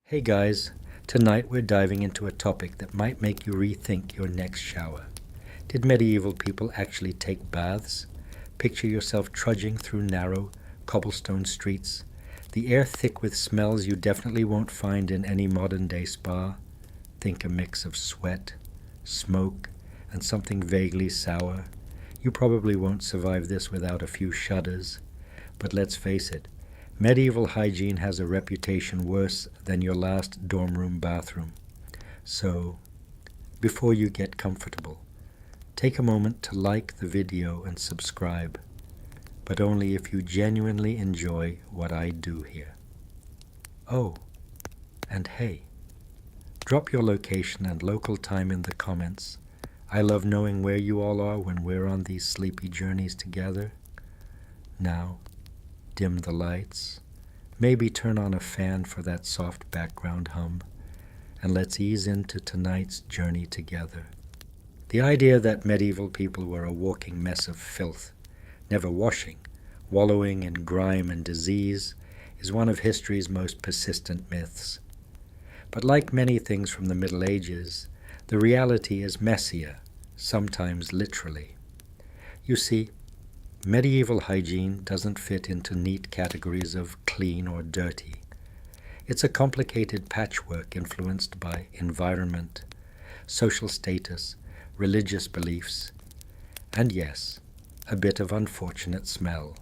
Hey guys, tonight we're diving into a topic that might make you rethink your next shower. Did medieval people actually take baths? Picture yourself trudging through narrow, cobblestone streets, the air thick with smells you definitely won't find in any modern-day spa. Think a mix of sweat, smoke, and something vaguely sour. You probably won't survive this without a few shudders. But let's face it, medieval hygiene has a reputation worse than your last dorm room bathroom. So, before you get comfortable, take a moment to like the video and subscribe, but only if you genuinely enjoy what I do here. Oh, and hey, drop your location and local time in the comments. I love knowing where you all are when we're on these sleepy journeys together. Now, dim the lights, maybe turn on a fan for that soft background hum, and let's ease into tonight's journey together. The idea that medieval people were a walking mess of filth, never washing, wallowing in grime and disease, is one of history's most persistent myths. But like many things from the Middle Ages, the reality is messier, sometimes literally. You see, medieval hygiene doesn't fit into neat categories of clean or dirty. It's a complicated patchwork influenced by environment, social status, religious beliefs, and yes, a bit of unfortunate smell.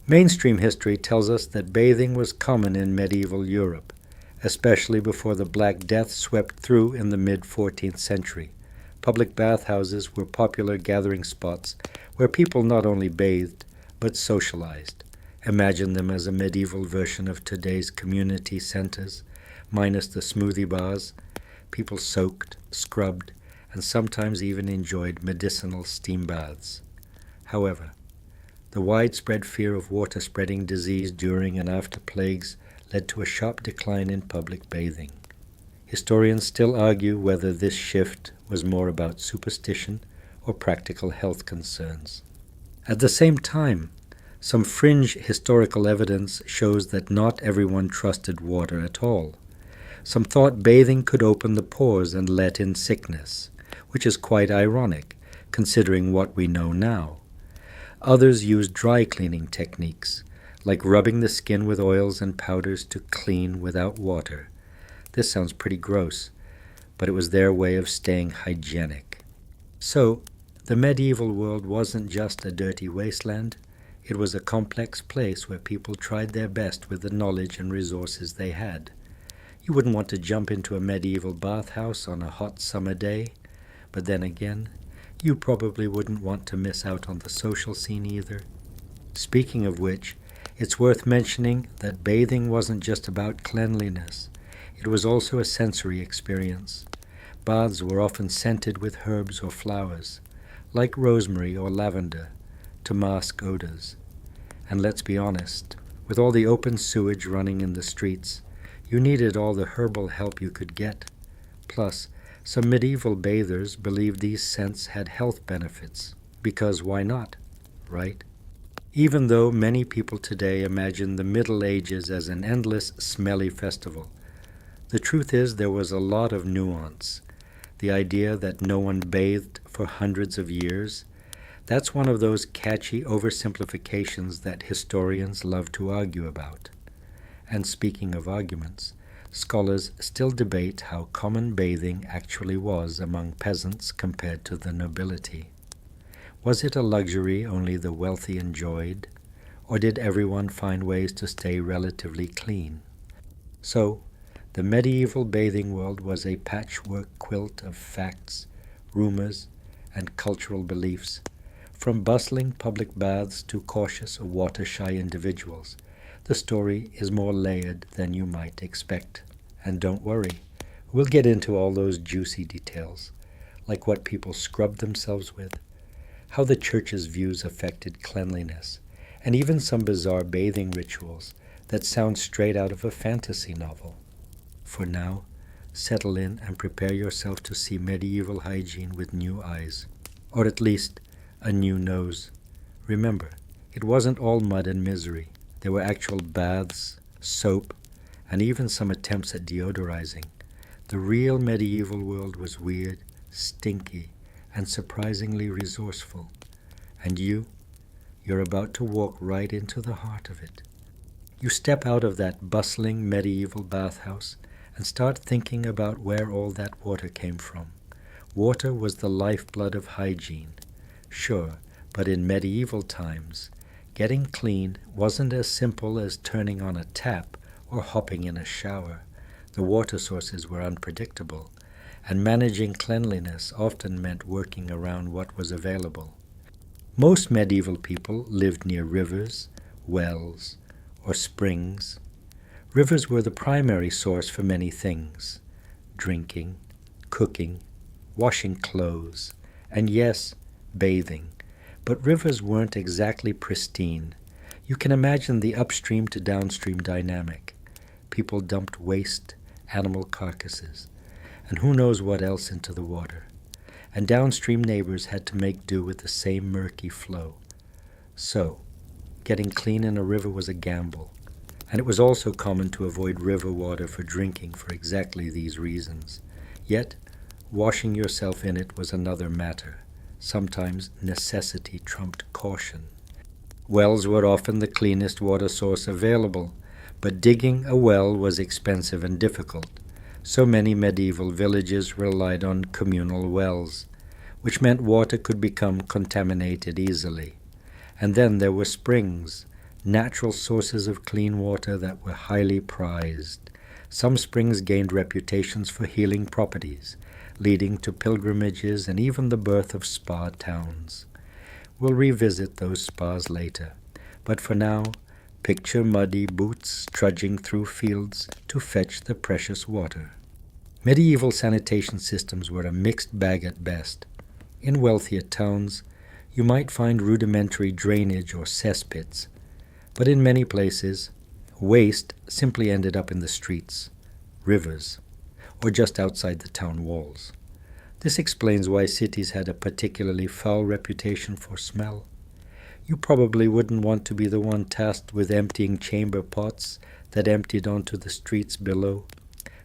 Mainstream history tells us that bathing was common in medieval Europe, especially before the Black Death swept through in the mid-14th century. Public bathhouses were popular gathering spots where people not only bathed, but socialized. Imagine them as a medieval version of today's community centers, minus the smoothie bars. People soaked, scrubbed, and sometimes even enjoyed medicinal steam baths. However, the widespread fear of water-spreading disease during and after plagues led to a sharp decline in public bathing. Historians still argue whether this shift was more about superstition or practical health concerns. At the same time, some fringe historical evidence shows that not everyone trusted water at all. Some thought bathing could open the pores and let in sickness, which is quite ironic, considering what we know now. Others used dry cleaning techniques, like rubbing the skin with oils and powders to clean without water. This sounds pretty gross, but it was their way of staying hygienic. So, the medieval world wasn't just a dirty wasteland. It was a complex place where people tried their best with the knowledge and resources they had. You wouldn't want to jump into a medieval bathhouse on a hot summer day, but then again, you probably wouldn't want to miss out on the social scene either. Speaking of which, it's worth mentioning that bathing wasn't just about cleanliness. It was also a sensory experience. Baths were often scented with herbs or flowers, like rosemary or lavender, to mask odors. And let's be honest, with all the open sewage running in the streets, you needed all the herbal help you could get. Plus, some medieval bathers believed these scents had health benefits, because why not, right? Even though many people today imagine the Middle Ages as an endless, smelly festival, the truth is there was a lot of nuance. The idea that no one bathed for hundreds of years, that's one of those catchy oversimplifications that historians love to argue about. And speaking of arguments, scholars still debate how common bathing actually was among peasants compared to the nobility. Was it a luxury only the wealthy enjoyed, or did everyone find ways to stay relatively clean? So, the medieval bathing world was a patchwork quilt of facts, rumors, and cultural beliefs, from bustling public baths to cautious, water-shy individuals. The story is more layered than you might expect. And don't worry, we'll get into all those juicy details, like what people scrubbed themselves with, how the church's views affected cleanliness, and even some bizarre bathing rituals that sound straight out of a fantasy novel. For now, settle in and prepare yourself to see medieval hygiene with new eyes, or at least a new nose. Remember, it wasn't all mud and misery. There were actual baths, soap, and even some attempts at deodorizing. The real medieval world was weird, stinky, and surprisingly resourceful. And you're about to walk right into the heart of it. You step out of that bustling medieval bathhouse and start thinking about where all that water came from. Water was the lifeblood of hygiene. Sure, but in medieval times, getting clean wasn't as simple as turning on a tap or hopping in a shower. The water sources were unpredictable, and managing cleanliness often meant working around what was available. Most medieval people lived near rivers, wells, or springs. Rivers were the primary source for many things: drinking, cooking, washing clothes, and yes, bathing. But rivers weren't exactly pristine. You can imagine the upstream to downstream dynamic. People dumped waste, animal carcasses, and who knows what else into the water. And downstream neighbors had to make do with the same murky flow. So, getting clean in a river was a gamble, and it was also common to avoid river water for drinking for exactly these reasons. Yet, washing yourself in it was another matter. Sometimes necessity trumped caution. Wells were often the cleanest water source available, but digging a well was expensive and difficult. So many medieval villages relied on communal wells, which meant water could become contaminated easily. And then there were springs, natural sources of clean water that were highly prized. Some springs gained reputations for healing properties, leading to pilgrimages and even the birth of spa towns. We'll revisit those spas later, but for now, picture muddy boots trudging through fields to fetch the precious water. Medieval sanitation systems were a mixed bag at best. In wealthier towns, you might find rudimentary drainage or cesspits, but in many places, waste simply ended up in the streets, rivers, or just outside the town walls. This explains why cities had a particularly foul reputation for smell. You probably wouldn't want to be the one tasked with emptying chamber pots that emptied onto the streets below.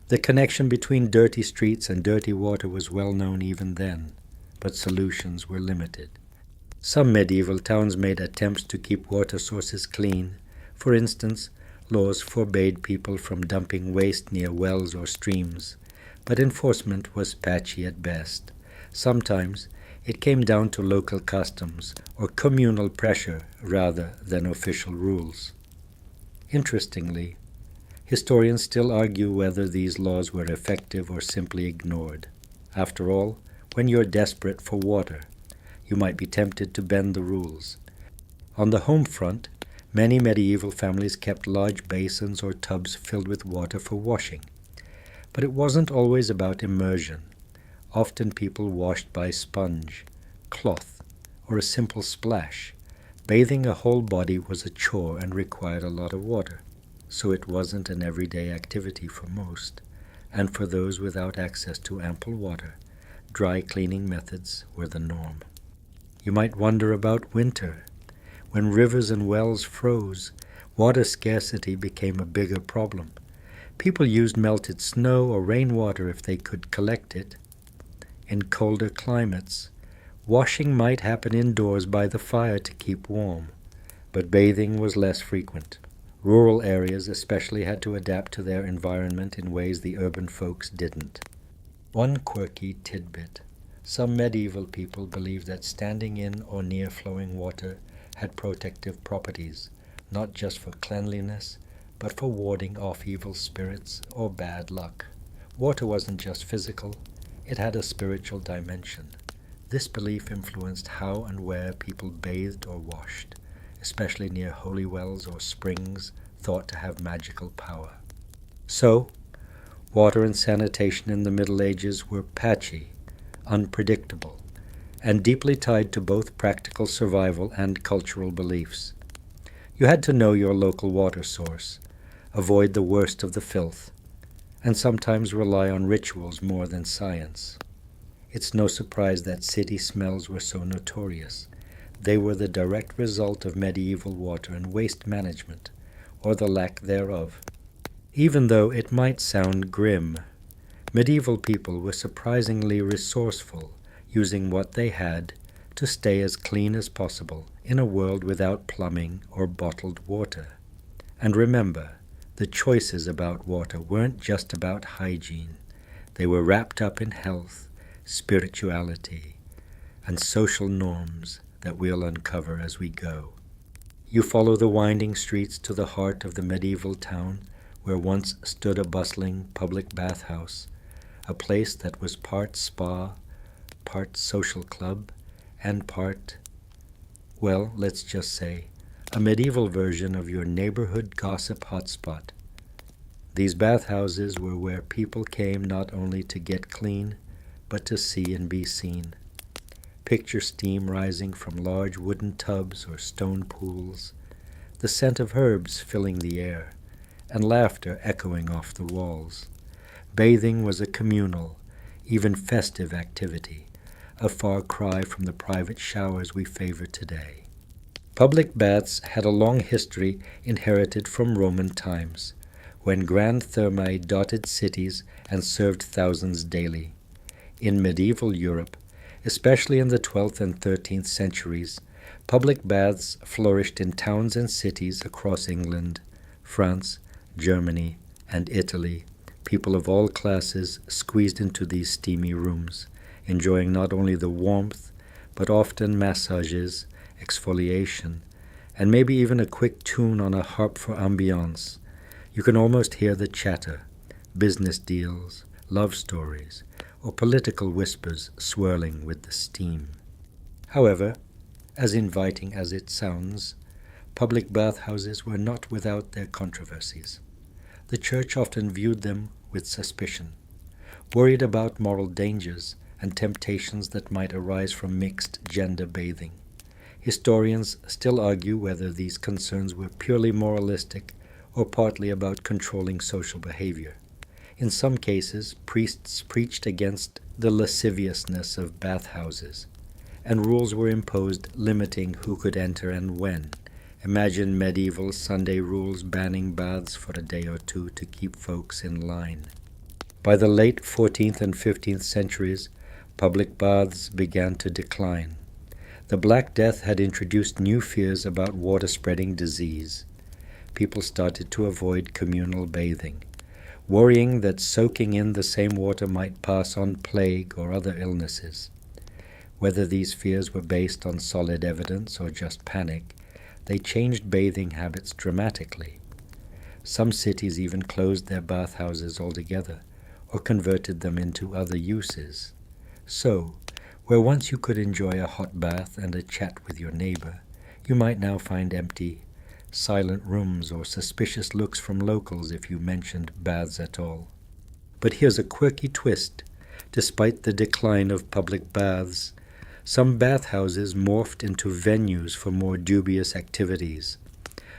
The connection between dirty streets and dirty water was well known even then, but solutions were limited. Some medieval towns made attempts to keep water sources clean. For instance, laws forbade people from dumping waste near wells or streams, but enforcement was patchy at best. Sometimes it came down to local customs or communal pressure rather than official rules. Interestingly, historians still argue whether these laws were effective or simply ignored. After all, when you're desperate for water, you might be tempted to bend the rules. On the home front, many medieval families kept large basins or tubs filled with water for washing. But it wasn't always about immersion. Often people washed by sponge, cloth, or a simple splash. Bathing a whole body was a chore and required a lot of water, so it wasn't an everyday activity for most. And for those without access to ample water, dry cleaning methods were the norm. You might wonder about winter. When rivers and wells froze, water scarcity became a bigger problem. People used melted snow or rainwater if they could collect it. In colder climates, washing might happen indoors by the fire to keep warm, but bathing was less frequent. Rural areas especially had to adapt to their environment in ways the urban folks didn't. One quirky tidbit: some medieval people believed that standing in or near flowing water had protective properties, not just for cleanliness, but for warding off evil spirits or bad luck. Water wasn't just physical, it had a spiritual dimension. This belief influenced how and where people bathed or washed, especially near holy wells or springs thought to have magical power. So, water and sanitation in the Middle Ages were patchy, unpredictable, and deeply tied to both practical survival and cultural beliefs. You had to know your local water source, avoid the worst of the filth, and sometimes rely on rituals more than science. It's no surprise that city smells were so notorious. They were the direct result of medieval water and waste management, or the lack thereof. Even though it might sound grim, medieval people were surprisingly resourceful, using what they had to stay as clean as possible in a world without plumbing or bottled water. And remember, the choices about water weren't just about hygiene. They were wrapped up in health, spirituality, and social norms that we'll uncover as we go. You follow the winding streets to the heart of the medieval town where once stood a bustling public bathhouse, a place that was part spa, part social club, and part, well, let's just say, a medieval version of your neighborhood gossip hotspot. These bathhouses were where people came not only to get clean, but to see and be seen. Picture steam rising from large wooden tubs or stone pools, the scent of herbs filling the air, and laughter echoing off the walls. Bathing was a communal, even festive activity, a far cry from the private showers we favor today. Public baths had a long history inherited from Roman times, when grand thermae dotted cities and served thousands daily. In medieval Europe, especially in the 12th and 13th centuries, public baths flourished in towns and cities across England, France, Germany, and Italy. People of all classes squeezed into these steamy rooms, enjoying not only the warmth, but often massages, exfoliation, and maybe even a quick tune on a harp for ambiance. You can almost hear the chatter, business deals, love stories, or political whispers swirling with the steam. However, as inviting as it sounds, public bathhouses were not without their controversies. The church often viewed them with suspicion, worried about moral dangers and temptations that might arise from mixed gender bathing. Historians still argue whether these concerns were purely moralistic or partly about controlling social behavior. In some cases, priests preached against the lasciviousness of bathhouses, and rules were imposed limiting who could enter and when. Imagine medieval Sunday rules banning baths for a day or two to keep folks in line. By the late 14th and 15th centuries, public baths began to decline. The Black Death had introduced new fears about water-spreading disease. People started to avoid communal bathing, worrying that soaking in the same water might pass on plague or other illnesses. Whether these fears were based on solid evidence or just panic, they changed bathing habits dramatically. Some cities even closed their bathhouses altogether or converted them into other uses. So, where once you could enjoy a hot bath and a chat with your neighbor, you might now find empty, silent rooms or suspicious looks from locals if you mentioned baths at all. But here's a quirky twist. Despite the decline of public baths, some bathhouses morphed into venues for more dubious activities.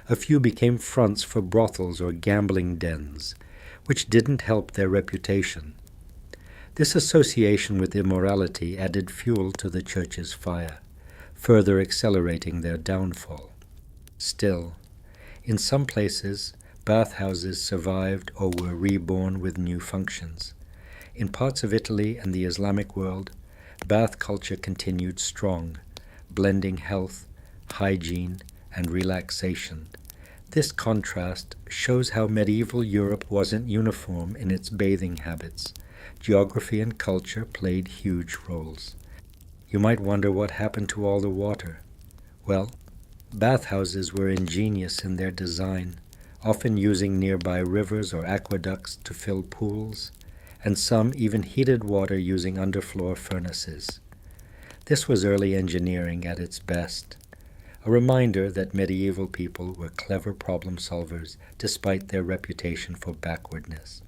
A few became fronts for brothels or gambling dens, which didn't help their reputation. This association with immorality added fuel to the church's fire, further accelerating their downfall. Still, in some places, bathhouses survived or were reborn with new functions. In parts of Italy and the Islamic world, bath culture continued strong, blending health, hygiene, and relaxation. This contrast shows how medieval Europe wasn't uniform in its bathing habits. Geography and culture played huge roles. You might wonder what happened to all the water. Well, bathhouses were ingenious in their design, often using nearby rivers or aqueducts to fill pools, and some even heated water using underfloor furnaces. This was early engineering at its best, a reminder that medieval people were clever problem solvers despite their reputation for backwardness.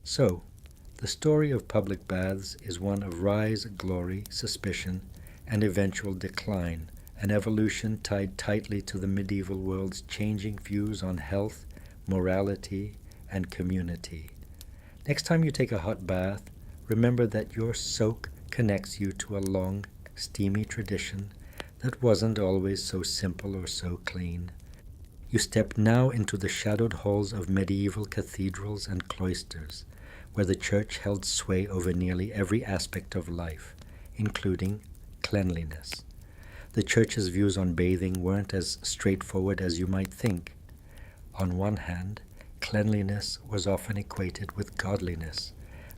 So, the story of public baths is one of rise, glory, suspicion, and eventual decline, an evolution tied tightly to the medieval world's changing views on health, morality, and community. Next time you take a hot bath, remember that your soak connects you to a long, steamy tradition that wasn't always so simple or so clean. You step now into the shadowed halls of medieval cathedrals and cloisters, where the church held sway over nearly every aspect of life, including cleanliness. The church's views on bathing weren't as straightforward as you might think. On one hand, cleanliness was often equated with godliness.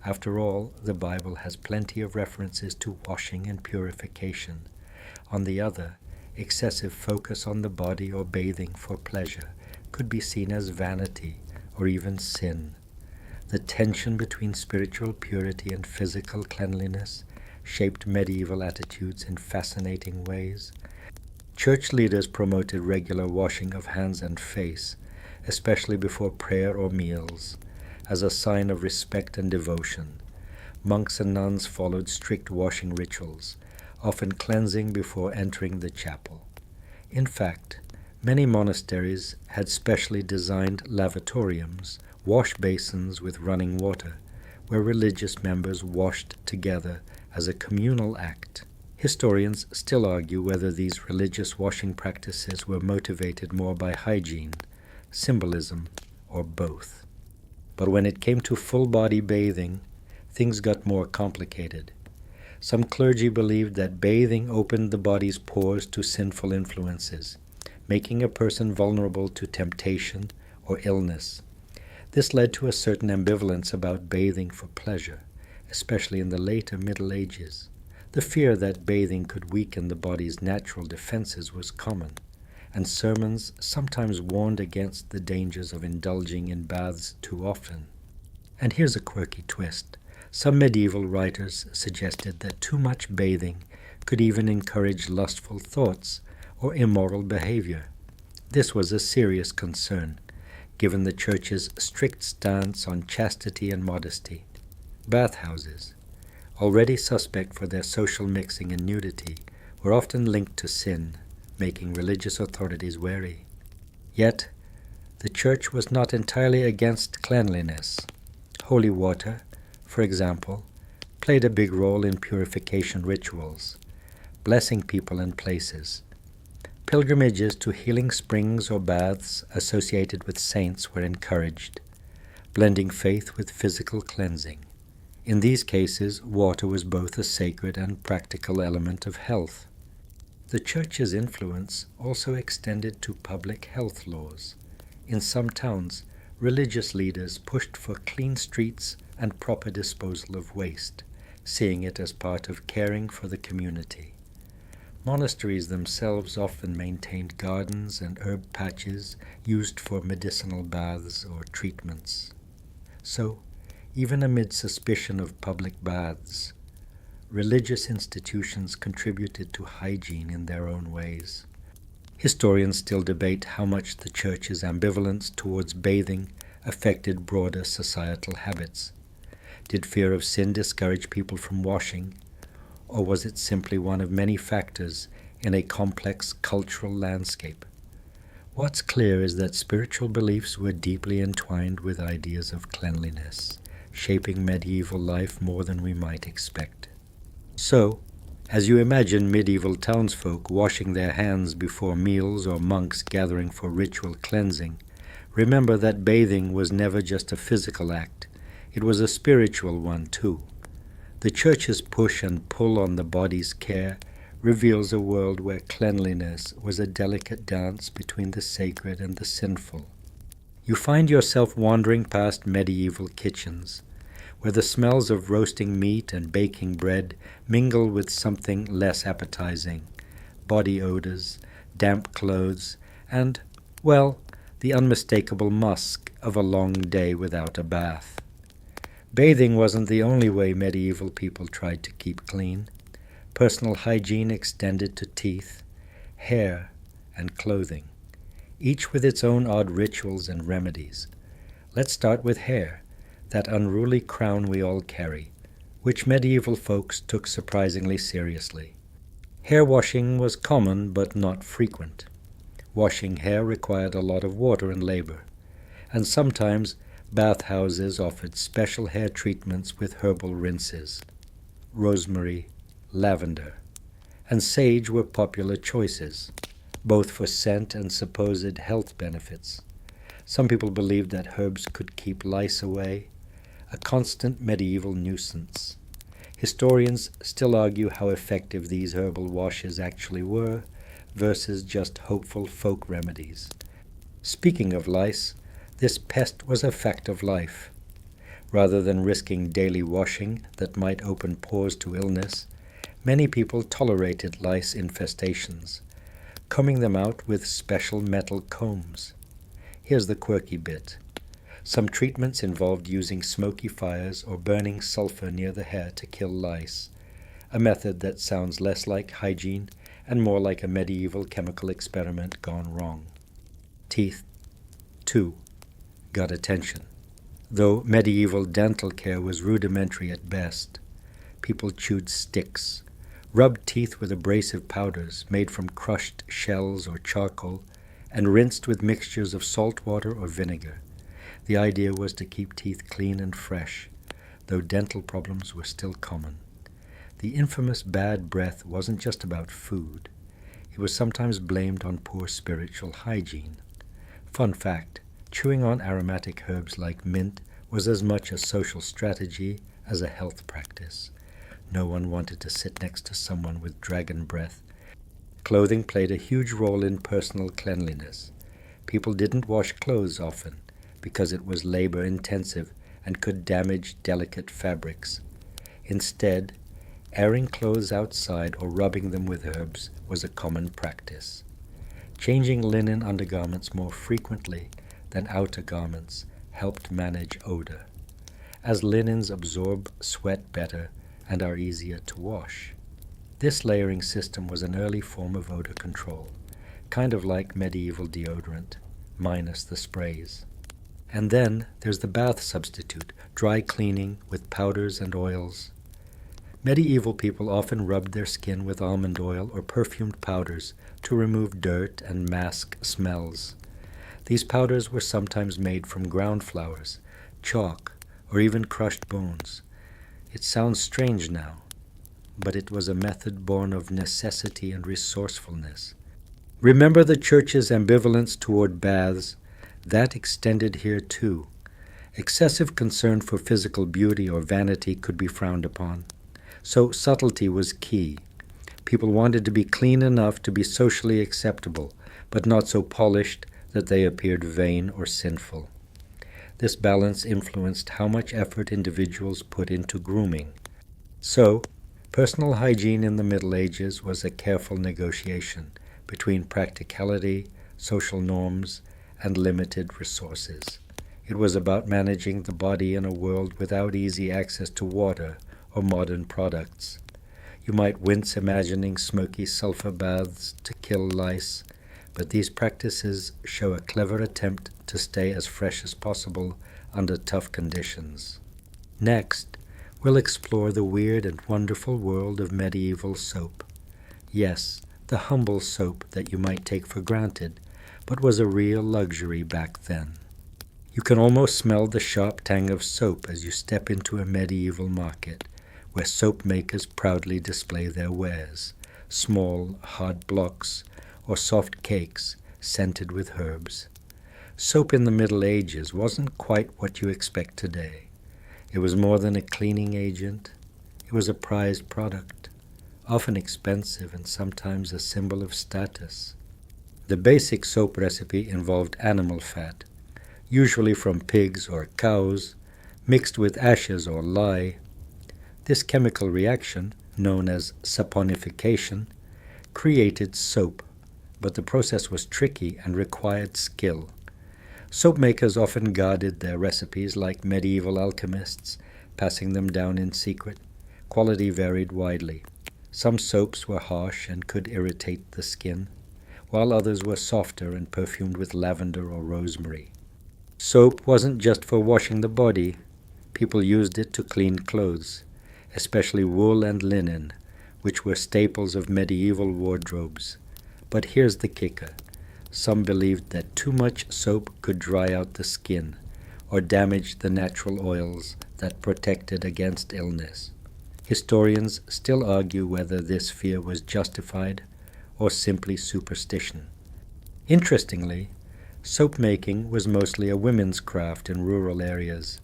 After all, the Bible has plenty of references to washing and purification. On the other, excessive focus on the body or bathing for pleasure could be seen as vanity or even sin. The tension between spiritual purity and physical cleanliness shaped medieval attitudes in fascinating ways. Church leaders promoted regular washing of hands and face, especially before prayer or meals, as a sign of respect and devotion. Monks and nuns followed strict washing rituals, often cleansing before entering the chapel. In fact, many monasteries had specially designed lavatoriums, wash basins with running water, where religious members washed together as a communal act. Historians still argue whether these religious washing practices were motivated more by hygiene, symbolism, or both. But when it came to full-body bathing, things got more complicated. Some clergy believed that bathing opened the body's pores to sinful influences, making a person vulnerable to temptation or illness. This led to a certain ambivalence about bathing for pleasure, especially in the later Middle Ages. The fear that bathing could weaken the body's natural defenses was common, and sermons sometimes warned against the dangers of indulging in baths too often. And here's a quirky twist. Some medieval writers suggested that too much bathing could even encourage lustful thoughts or immoral behavior. This was a serious concern, given the Church's strict stance on chastity and modesty. Bathhouses, already suspect for their social mixing and nudity, were often linked to sin, making religious authorities wary. Yet, the Church was not entirely against cleanliness. Holy water, for example, played a big role in purification rituals, blessing people and places. Pilgrimages to healing springs or baths associated with saints were encouraged, blending faith with physical cleansing. In these cases, water was both a sacred and practical element of health. The Church's influence also extended to public health laws. In some towns, religious leaders pushed for clean streets and proper disposal of waste, seeing it as part of caring for the community. Monasteries themselves often maintained gardens and herb patches used for medicinal baths or treatments. So, even amid suspicion of public baths, religious institutions contributed to hygiene in their own ways. Historians still debate how much the Church's ambivalence towards bathing affected broader societal habits. Did fear of sin discourage people from washing, or was it simply one of many factors in a complex cultural landscape? What's clear is that spiritual beliefs were deeply entwined with ideas of cleanliness, shaping medieval life more than we might expect. So, as you imagine medieval townsfolk washing their hands before meals or monks gathering for ritual cleansing, remember that bathing was never just a physical act, it was a spiritual one too. The Church's push and pull on the body's care reveals a world where cleanliness was a delicate dance between the sacred and the sinful. You find yourself wandering past medieval kitchens, where the smells of roasting meat and baking bread mingle with something less appetizing, body odors, damp clothes, and, well, the unmistakable musk of a long day without a bath. Bathing wasn't the only way medieval people tried to keep clean. Personal hygiene extended to teeth, hair, and clothing, each with its own odd rituals and remedies. Let's start with hair, that unruly crown we all carry, which medieval folks took surprisingly seriously. Hair washing was common but not frequent. Washing hair required a lot of water and labor, and sometimes bathhouses offered special hair treatments with herbal rinses. Rosemary, lavender, and sage were popular choices. both for scent and supposed health benefits. Some people believed that herbs could keep lice away, a constant medieval nuisance. Historians still argue how effective these herbal washes actually were versus just hopeful folk remedies. Speaking of lice, this pest was a fact of life. Rather than risking daily washing that might open pores to illness, many people tolerated lice infestations, combing them out with special metal combs. Here's the quirky bit. Some treatments involved using smoky fires or burning sulfur near the hair to kill lice, a method that sounds less like hygiene and more like a medieval chemical experiment gone wrong. Teeth, too, got attention. Though medieval dental care was rudimentary at best, people chewed sticks, rubbed teeth with abrasive powders made from crushed shells or charcoal, and rinsed with mixtures of salt water or vinegar. The idea was to keep teeth clean and fresh, though dental problems were still common. The infamous bad breath wasn't just about food. It was sometimes blamed on poor spiritual hygiene. Fun fact, chewing on aromatic herbs like mint was as much a social strategy as a health practice. No one wanted to sit next to someone with dragon breath. Clothing played a huge role in personal cleanliness. People didn't wash clothes often because it was labor-intensive and could damage delicate fabrics. Instead, airing clothes outside or rubbing them with herbs was a common practice. Changing linen undergarments more frequently than outer garments helped manage odor, as linens absorb sweat better and are easier to wash. This layering system was an early form of odor control, kind of like medieval deodorant, minus the sprays. And then there's the bath substitute, dry cleaning with powders and oils. Medieval people often rubbed their skin with almond oil or perfumed powders to remove dirt and mask smells. These powders were sometimes made from ground flowers, chalk, or even crushed bones. It sounds strange now, but it was a method born of necessity and resourcefulness. Remember the church's ambivalence toward baths? That extended here too. Excessive concern for physical beauty or vanity could be frowned upon. So subtlety was key. People wanted to be clean enough to be socially acceptable, but not so polished that they appeared vain or sinful. This balance influenced how much effort individuals put into grooming. So, personal hygiene in the Middle Ages was a careful negotiation between practicality, social norms, and limited resources. It was about managing the body in a world without easy access to water or modern products. You might wince imagining smoky sulfur baths to kill lice, but these practices show a clever attempt to stay as fresh as possible under tough conditions. Next, we'll explore the weird and wonderful world of medieval soap. Yes, the humble soap that you might take for granted, but was a real luxury back then. You can almost smell the sharp tang of soap as you step into a medieval market, where soap makers proudly display their wares, small, hard blocks, or soft cakes scented with herbs. Soap in the Middle Ages wasn't quite what you expect today. It was more than a cleaning agent. It was a prized product, often expensive and sometimes a symbol of status. The basic soap recipe involved animal fat, usually from pigs or cows, mixed with ashes or lye. This chemical reaction, known as saponification, created soap, but the process was tricky and required skill. Soap makers often guarded their recipes like medieval alchemists, passing them down in secret. Quality varied widely. Some soaps were harsh and could irritate the skin, while others were softer and perfumed with lavender or rosemary. Soap wasn't just for washing the body. People used it to clean clothes, especially wool and linen, which were staples of medieval wardrobes. But here's the kicker. Some believed that too much soap could dry out the skin or damage the natural oils that protected against illness. Historians still argue whether this fear was justified or simply superstition. Interestingly, soap making was mostly a women's craft in rural areas,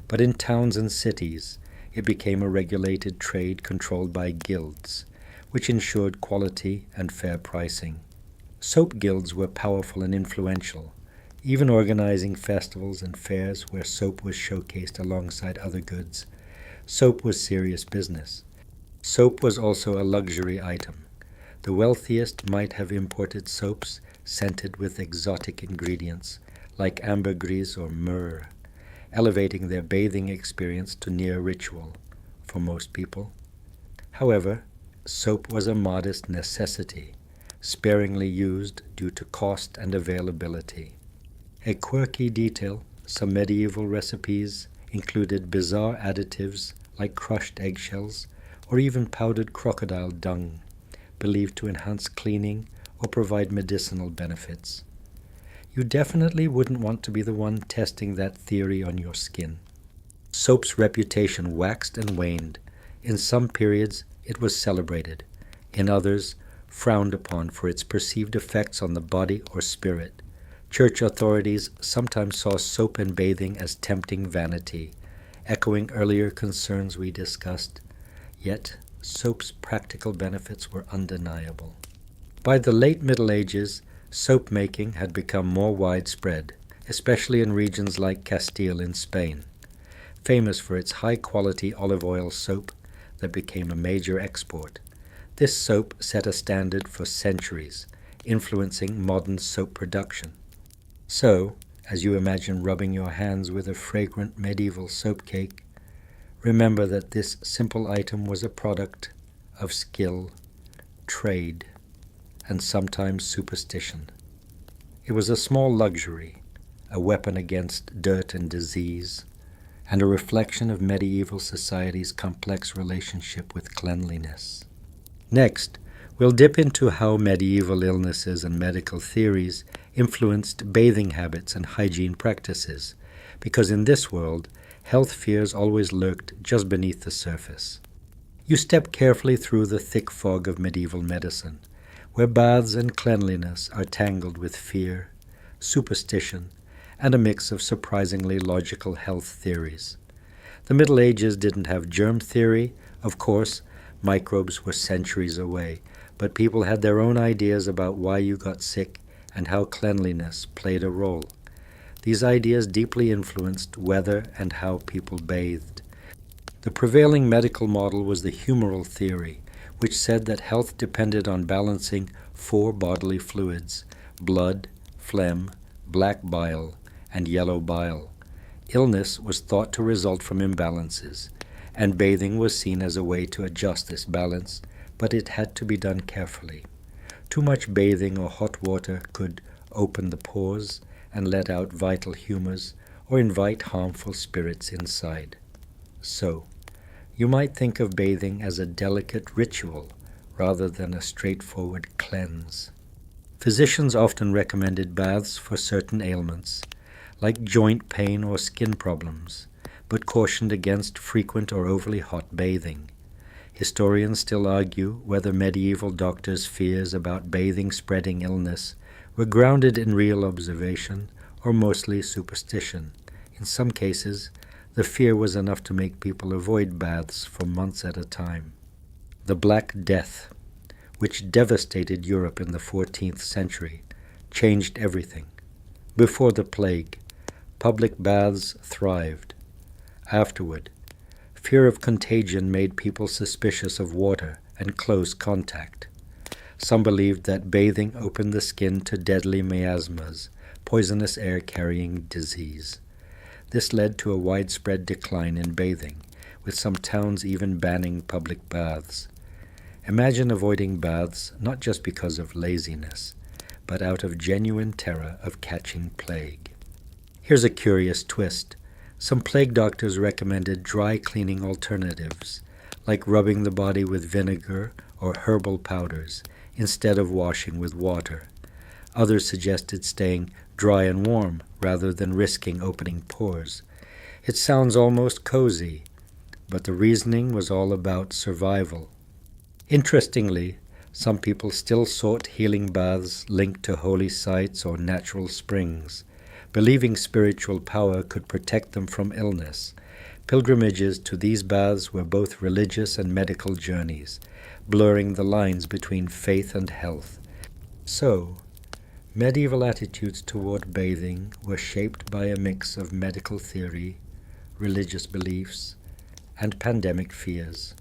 but in towns and cities it became a regulated trade controlled by guilds, which ensured quality and fair pricing. Soap guilds were powerful and influential, even organizing festivals and fairs where soap was showcased alongside other goods. Soap was serious business. Soap was also a luxury item. The wealthiest might have imported soaps scented with exotic ingredients like ambergris or myrrh, elevating their bathing experience to near ritual for most people. However, soap was a modest necessity, sparingly used due to cost and availability. A quirky detail, some medieval recipes included bizarre additives like crushed eggshells or even powdered crocodile dung, believed to enhance cleaning or provide medicinal benefits. You definitely wouldn't want to be the one testing that theory on your skin. Soap's reputation waxed and waned. In some periods, it was celebrated. In others, frowned upon for its perceived effects on the body or spirit. Church authorities sometimes saw soap and bathing as tempting vanity, echoing earlier concerns we discussed. Yet, soap's practical benefits were undeniable. By the late Middle Ages, soap making had become more widespread, especially in regions like Castile in Spain, famous for its high-quality olive oil soap that became a major export. This soap set a standard for centuries, influencing modern soap production. So, as you imagine rubbing your hands with a fragrant medieval soap cake, remember that this simple item was a product of skill, trade, and sometimes superstition. It was a small luxury, a weapon against dirt and disease, and a reflection of medieval society's complex relationship with cleanliness. Next, we'll dip into how medieval illnesses and medical theories influenced bathing habits and hygiene practices, because in this world, health fears always lurked just beneath the surface. You step carefully through the thick fog of medieval medicine, where baths and cleanliness are tangled with fear, superstition, and a mix of surprisingly logical health theories. The Middle Ages didn't have germ theory, of course, microbes were centuries away, but people had their own ideas about why you got sick and how cleanliness played a role. These ideas deeply influenced whether and how people bathed. The prevailing medical model was the humoral theory, which said that health depended on balancing 4 bodily fluids: blood, phlegm, black bile, and yellow bile. Illness was thought to result from imbalances, and bathing was seen as a way to adjust this balance, but it had to be done carefully. Too much bathing or hot water could open the pores and let out vital humors or invite harmful spirits inside. So, you might think of bathing as a delicate ritual rather than a straightforward cleanse. Physicians often recommended baths for certain ailments, like joint pain or skin problems, but cautioned against frequent or overly hot bathing. Historians still argue whether medieval doctors' fears about bathing spreading illness were grounded in real observation or mostly superstition. In some cases, the fear was enough to make people avoid baths for months at a time. The Black Death, which devastated Europe in the 14th century, changed everything. Before the plague, public baths thrived. Afterward, fear of contagion made people suspicious of water and close contact. Some believed that bathing opened the skin to deadly miasmas, poisonous air-carrying disease. This led to a widespread decline in bathing, with some towns even banning public baths. Imagine avoiding baths not just because of laziness, but out of genuine terror of catching plague. Here's a curious twist. Some plague doctors recommended dry cleaning alternatives, like rubbing the body with vinegar or herbal powders, instead of washing with water. Others suggested staying dry and warm rather than risking opening pores. It sounds almost cozy, but the reasoning was all about survival. Interestingly, Some people still sought healing baths linked to holy sites or natural springs, believing spiritual power could protect them from illness. Pilgrimages to these baths were both religious and medical journeys, blurring the lines between faith and health. So, medieval attitudes toward bathing were shaped by a mix of medical theory, religious beliefs, and pandemic fears.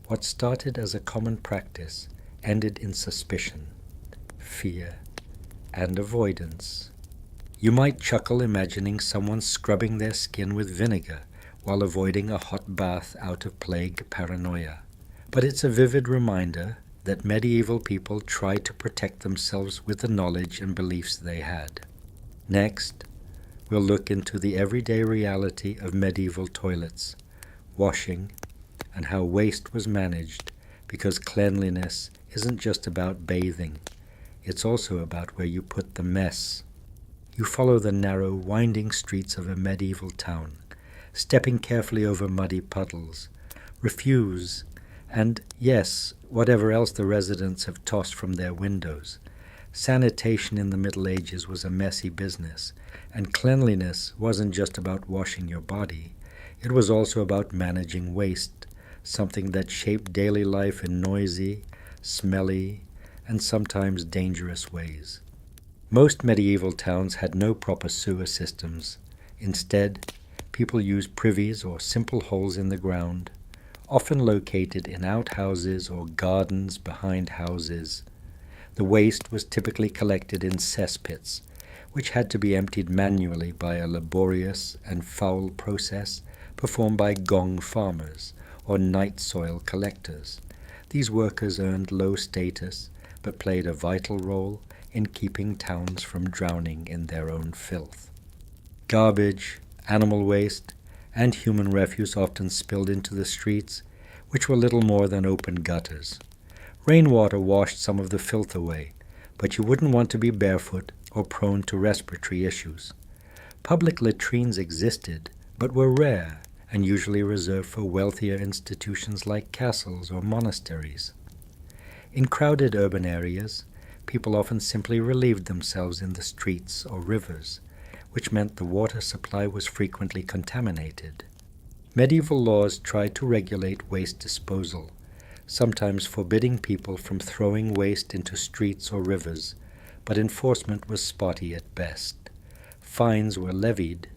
What started as a common practice ended in suspicion, fear, and avoidance. You might chuckle imagining someone scrubbing their skin with vinegar while avoiding a hot bath out of plague paranoia. But it's a vivid reminder that medieval people tried to protect themselves with the knowledge and beliefs they had. Next, we'll look into the everyday reality of medieval toilets, washing, and how waste was managed, because cleanliness isn't just about bathing, it's also about where you put the mess. You follow the narrow, winding streets of a medieval town, stepping carefully over muddy puddles, refuse, and, yes, whatever else the residents have tossed from their windows. Sanitation in the Middle Ages was a messy business, and cleanliness wasn't just about washing your body. It was also about managing waste, something that shaped daily life in noisy, smelly, and sometimes dangerous ways. Most medieval towns had no proper sewer systems. Instead, people used privies or simple holes in the ground, often located in outhouses or gardens behind houses. The waste was typically collected in cesspits, which had to be emptied manually by a laborious and foul process performed by gong farmers or night soil collectors. These workers earned low status, but played a vital role in keeping towns from drowning in their own filth. Garbage, animal waste, and human refuse often spilled into the streets, which were little more than open gutters. Rainwater washed some of the filth away, but you wouldn't want to be barefoot or prone to respiratory issues. Public latrines existed, but were rare and usually reserved for wealthier institutions like castles or monasteries. In crowded urban areas, people often simply relieved themselves in the streets or rivers, which meant the water supply was frequently contaminated. Medieval laws tried to regulate waste disposal, sometimes forbidding people from throwing waste into streets or rivers, but enforcement was spotty at best. Fines were levied,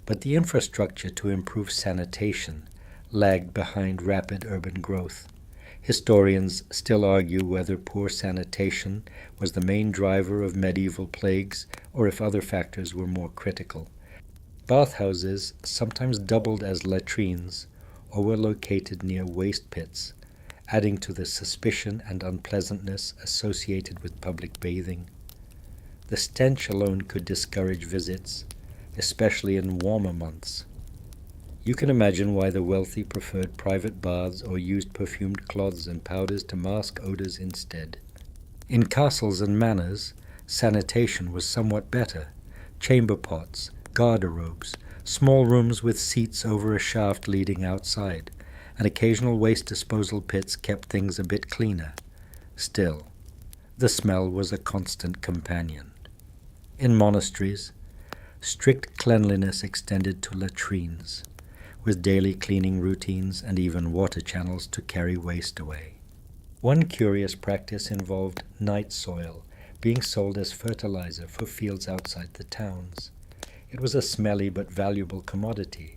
but the infrastructure to improve sanitation lagged behind rapid urban growth. Historians still argue whether poor sanitation was the main driver of medieval plagues or if other factors were more critical. Bathhouses sometimes doubled as latrines or were located near waste pits, adding to the suspicion and unpleasantness associated with public bathing. The stench alone could discourage visits, especially in warmer months. You can imagine why the wealthy preferred private baths or used perfumed cloths and powders to mask odors instead. In castles and manors, sanitation was somewhat better. Chamber pots, garderobes, small rooms with seats over a shaft leading outside, and occasional waste disposal pits kept things a bit cleaner. Still, the smell was a constant companion. In monasteries, strict cleanliness extended to latrines, with daily cleaning routines and even water channels to carry waste away. One curious practice involved night soil being sold as fertilizer for fields outside the towns. It was a smelly but valuable commodity,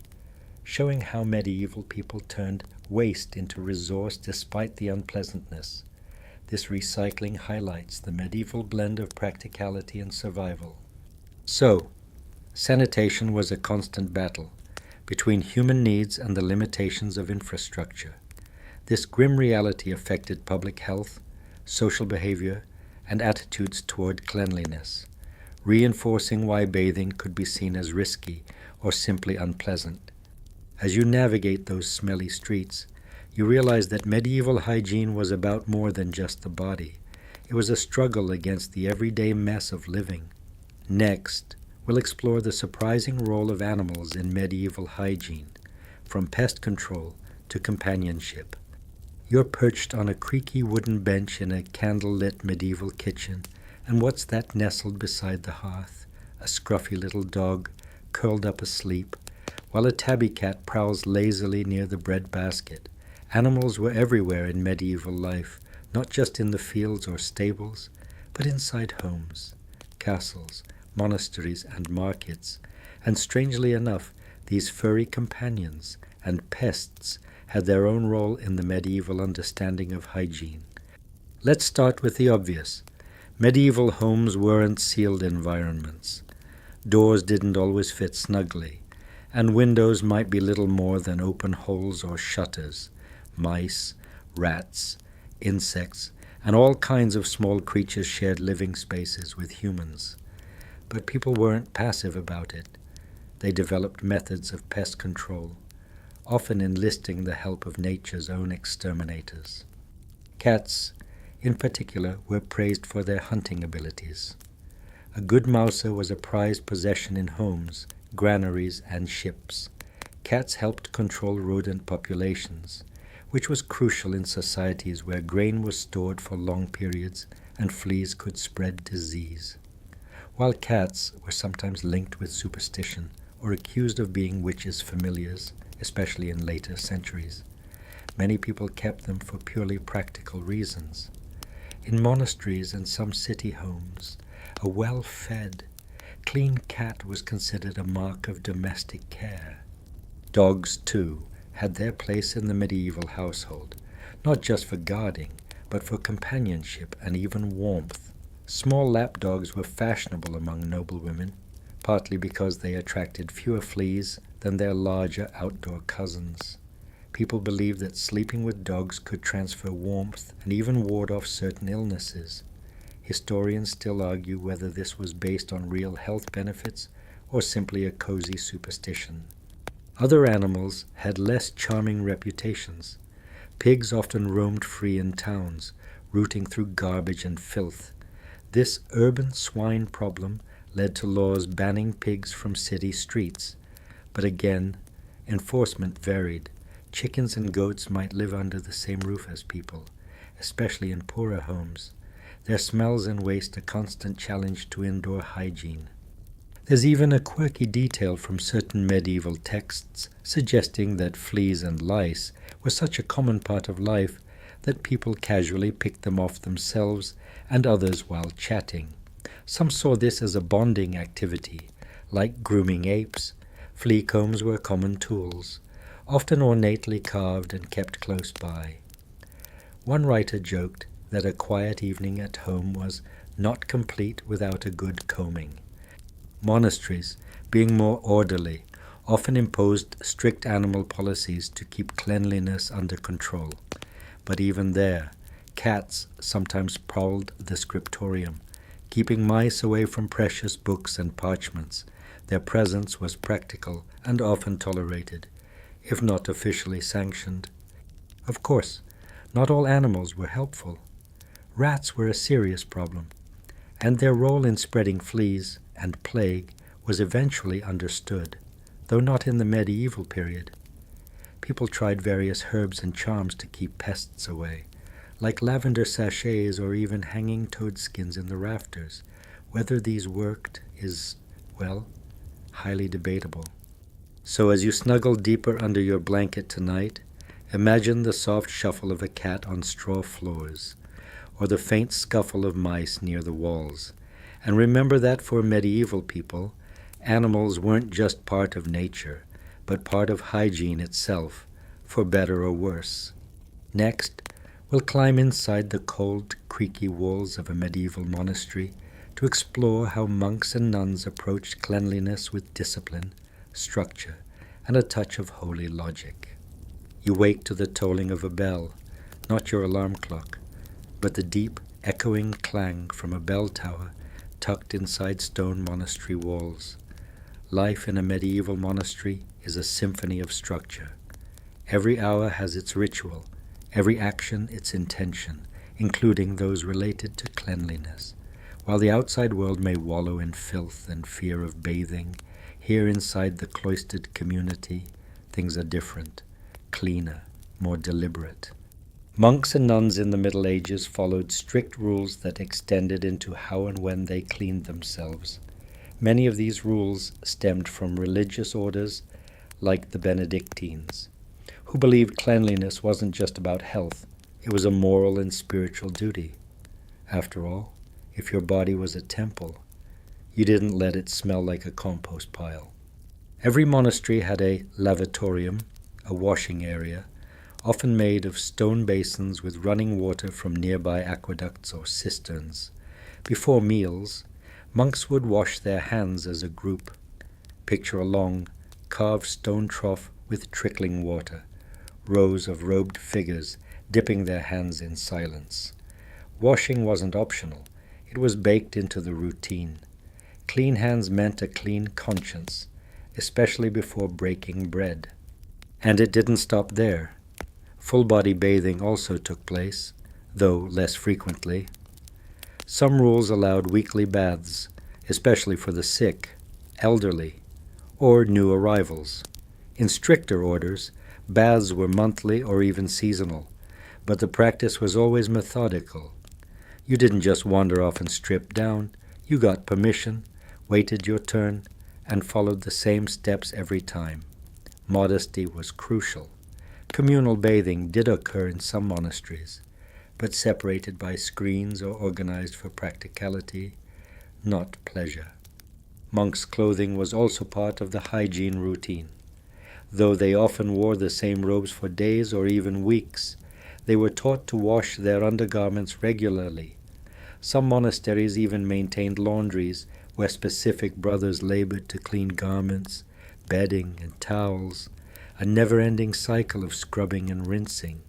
showing how medieval people turned waste into resource despite the unpleasantness. This recycling highlights the medieval blend of practicality and survival. So, sanitation was a constant battle between human needs and the limitations of infrastructure. This grim reality affected public health, social behavior, and attitudes toward cleanliness, reinforcing why bathing could be seen as risky or simply unpleasant. As you navigate those smelly streets, you realize that medieval hygiene was about more than just the body. It was a struggle against the everyday mess of living. Next, we'll explore the surprising role of animals in medieval hygiene, from pest control to companionship. You're perched on a creaky wooden bench in a candle-lit medieval kitchen, and what's that nestled beside the hearth? A scruffy little dog, curled up asleep, while a tabby cat prowls lazily near the bread basket. Animals were everywhere in medieval life, not just in the fields or stables, but inside homes, castles, monasteries, and markets. And strangely enough, these furry companions and pests had their own role in the medieval understanding of hygiene. Let's start with the obvious. Medieval homes weren't sealed environments. Doors didn't always fit snugly, and windows might be little more than open holes or shutters. Mice, rats, insects, and all kinds of small creatures shared living spaces with humans. But people weren't passive about it. They developed methods of pest control, often enlisting the help of nature's own exterminators. Cats, in particular, were praised for their hunting abilities. A good mouser was a prized possession in homes, granaries, and ships. Cats helped control rodent populations, which was crucial in societies where grain was stored for long periods and fleas could spread disease. While cats were sometimes linked with superstition or accused of being witches' familiars, especially in later centuries, many people kept them for purely practical reasons. In monasteries and some city homes, a well-fed, clean cat was considered a mark of domestic care. Dogs, too, had their place in the medieval household, not just for guarding, but for companionship and even warmth. Small lapdogs were fashionable among noblewomen, partly because they attracted fewer fleas than their larger outdoor cousins. People believed that sleeping with dogs could transfer warmth and even ward off certain illnesses. Historians still argue whether this was based on real health benefits or simply a cozy superstition. Other animals had less charming reputations. Pigs often roamed free in towns, rooting through garbage and filth. This urban swine problem led to laws banning pigs from city streets. But again, enforcement varied. Chickens and goats might live under the same roof as people, especially in poorer homes. Their smells and waste a constant challenge to indoor hygiene. There's even a quirky detail from certain medieval texts suggesting that fleas and lice were such a common part of life that people casually picked them off themselves and others while chatting. Some saw this as a bonding activity. Like grooming apes, flea combs were common tools, often ornately carved and kept close by. One writer joked that a quiet evening at home was not complete without a good combing. Monasteries, being more orderly, often imposed strict animal policies to keep cleanliness under control. But even there, cats sometimes prowled the scriptorium, keeping mice away from precious books and parchments. Their presence was practical and often tolerated, if not officially sanctioned. Of course, not all animals were helpful. Rats were a serious problem, and their role in spreading fleas and plague was eventually understood, though not in the medieval period. People tried various herbs and charms to keep pests away, like lavender sachets or even hanging toad skins in the rafters. Whether these worked is, well, highly debatable. So as you snuggle deeper under your blanket tonight, imagine the soft shuffle of a cat on straw floors, or the faint scuffle of mice near the walls. And remember that for medieval people, animals weren't just part of nature, but part of hygiene itself, for better or worse. Next, we'll climb inside the cold, creaky walls of a medieval monastery to explore how monks and nuns approached cleanliness with discipline, structure, and a touch of holy logic. You wake to the tolling of a bell, not your alarm clock, but the deep, echoing clang from a bell tower tucked inside stone monastery walls. Life in a medieval monastery is a symphony of structure. Every hour has its ritual, every action its intention, including those related to cleanliness. While the outside world may wallow in filth and fear of bathing, here inside the cloistered community, things are different, cleaner, more deliberate. Monks and nuns in the Middle Ages followed strict rules that extended into how and when they cleaned themselves. Many of these rules stemmed from religious orders like the Benedictines, who believed cleanliness wasn't just about health, it was a moral and spiritual duty. After all, if your body was a temple, you didn't let it smell like a compost pile. Every monastery had a lavatorium, a washing area, often made of stone basins with running water from nearby aqueducts or cisterns. Before meals, monks would wash their hands as a group. Picture a long, carved stone trough with trickling water, rows of robed figures dipping their hands in silence. Washing wasn't optional, it was baked into the routine. Clean hands meant a clean conscience, especially before breaking bread. And it didn't stop there. Full-body bathing also took place, though less frequently. Some rules allowed weekly baths, especially for the sick, elderly, or new arrivals. In stricter orders, baths were monthly or even seasonal, but the practice was always methodical. You didn't just wander off and strip down. You got permission, waited your turn, and followed the same steps every time. Modesty was crucial. Communal bathing did occur in some monasteries, but separated by screens or organized for practicality, not pleasure. Monks' clothing was also part of the hygiene routine. Though they often wore the same robes for days or even weeks, they were taught to wash their undergarments regularly. Some monasteries even maintained laundries where specific brothers labored to clean garments, bedding, and towels, a never-ending cycle of scrubbing and rinsing.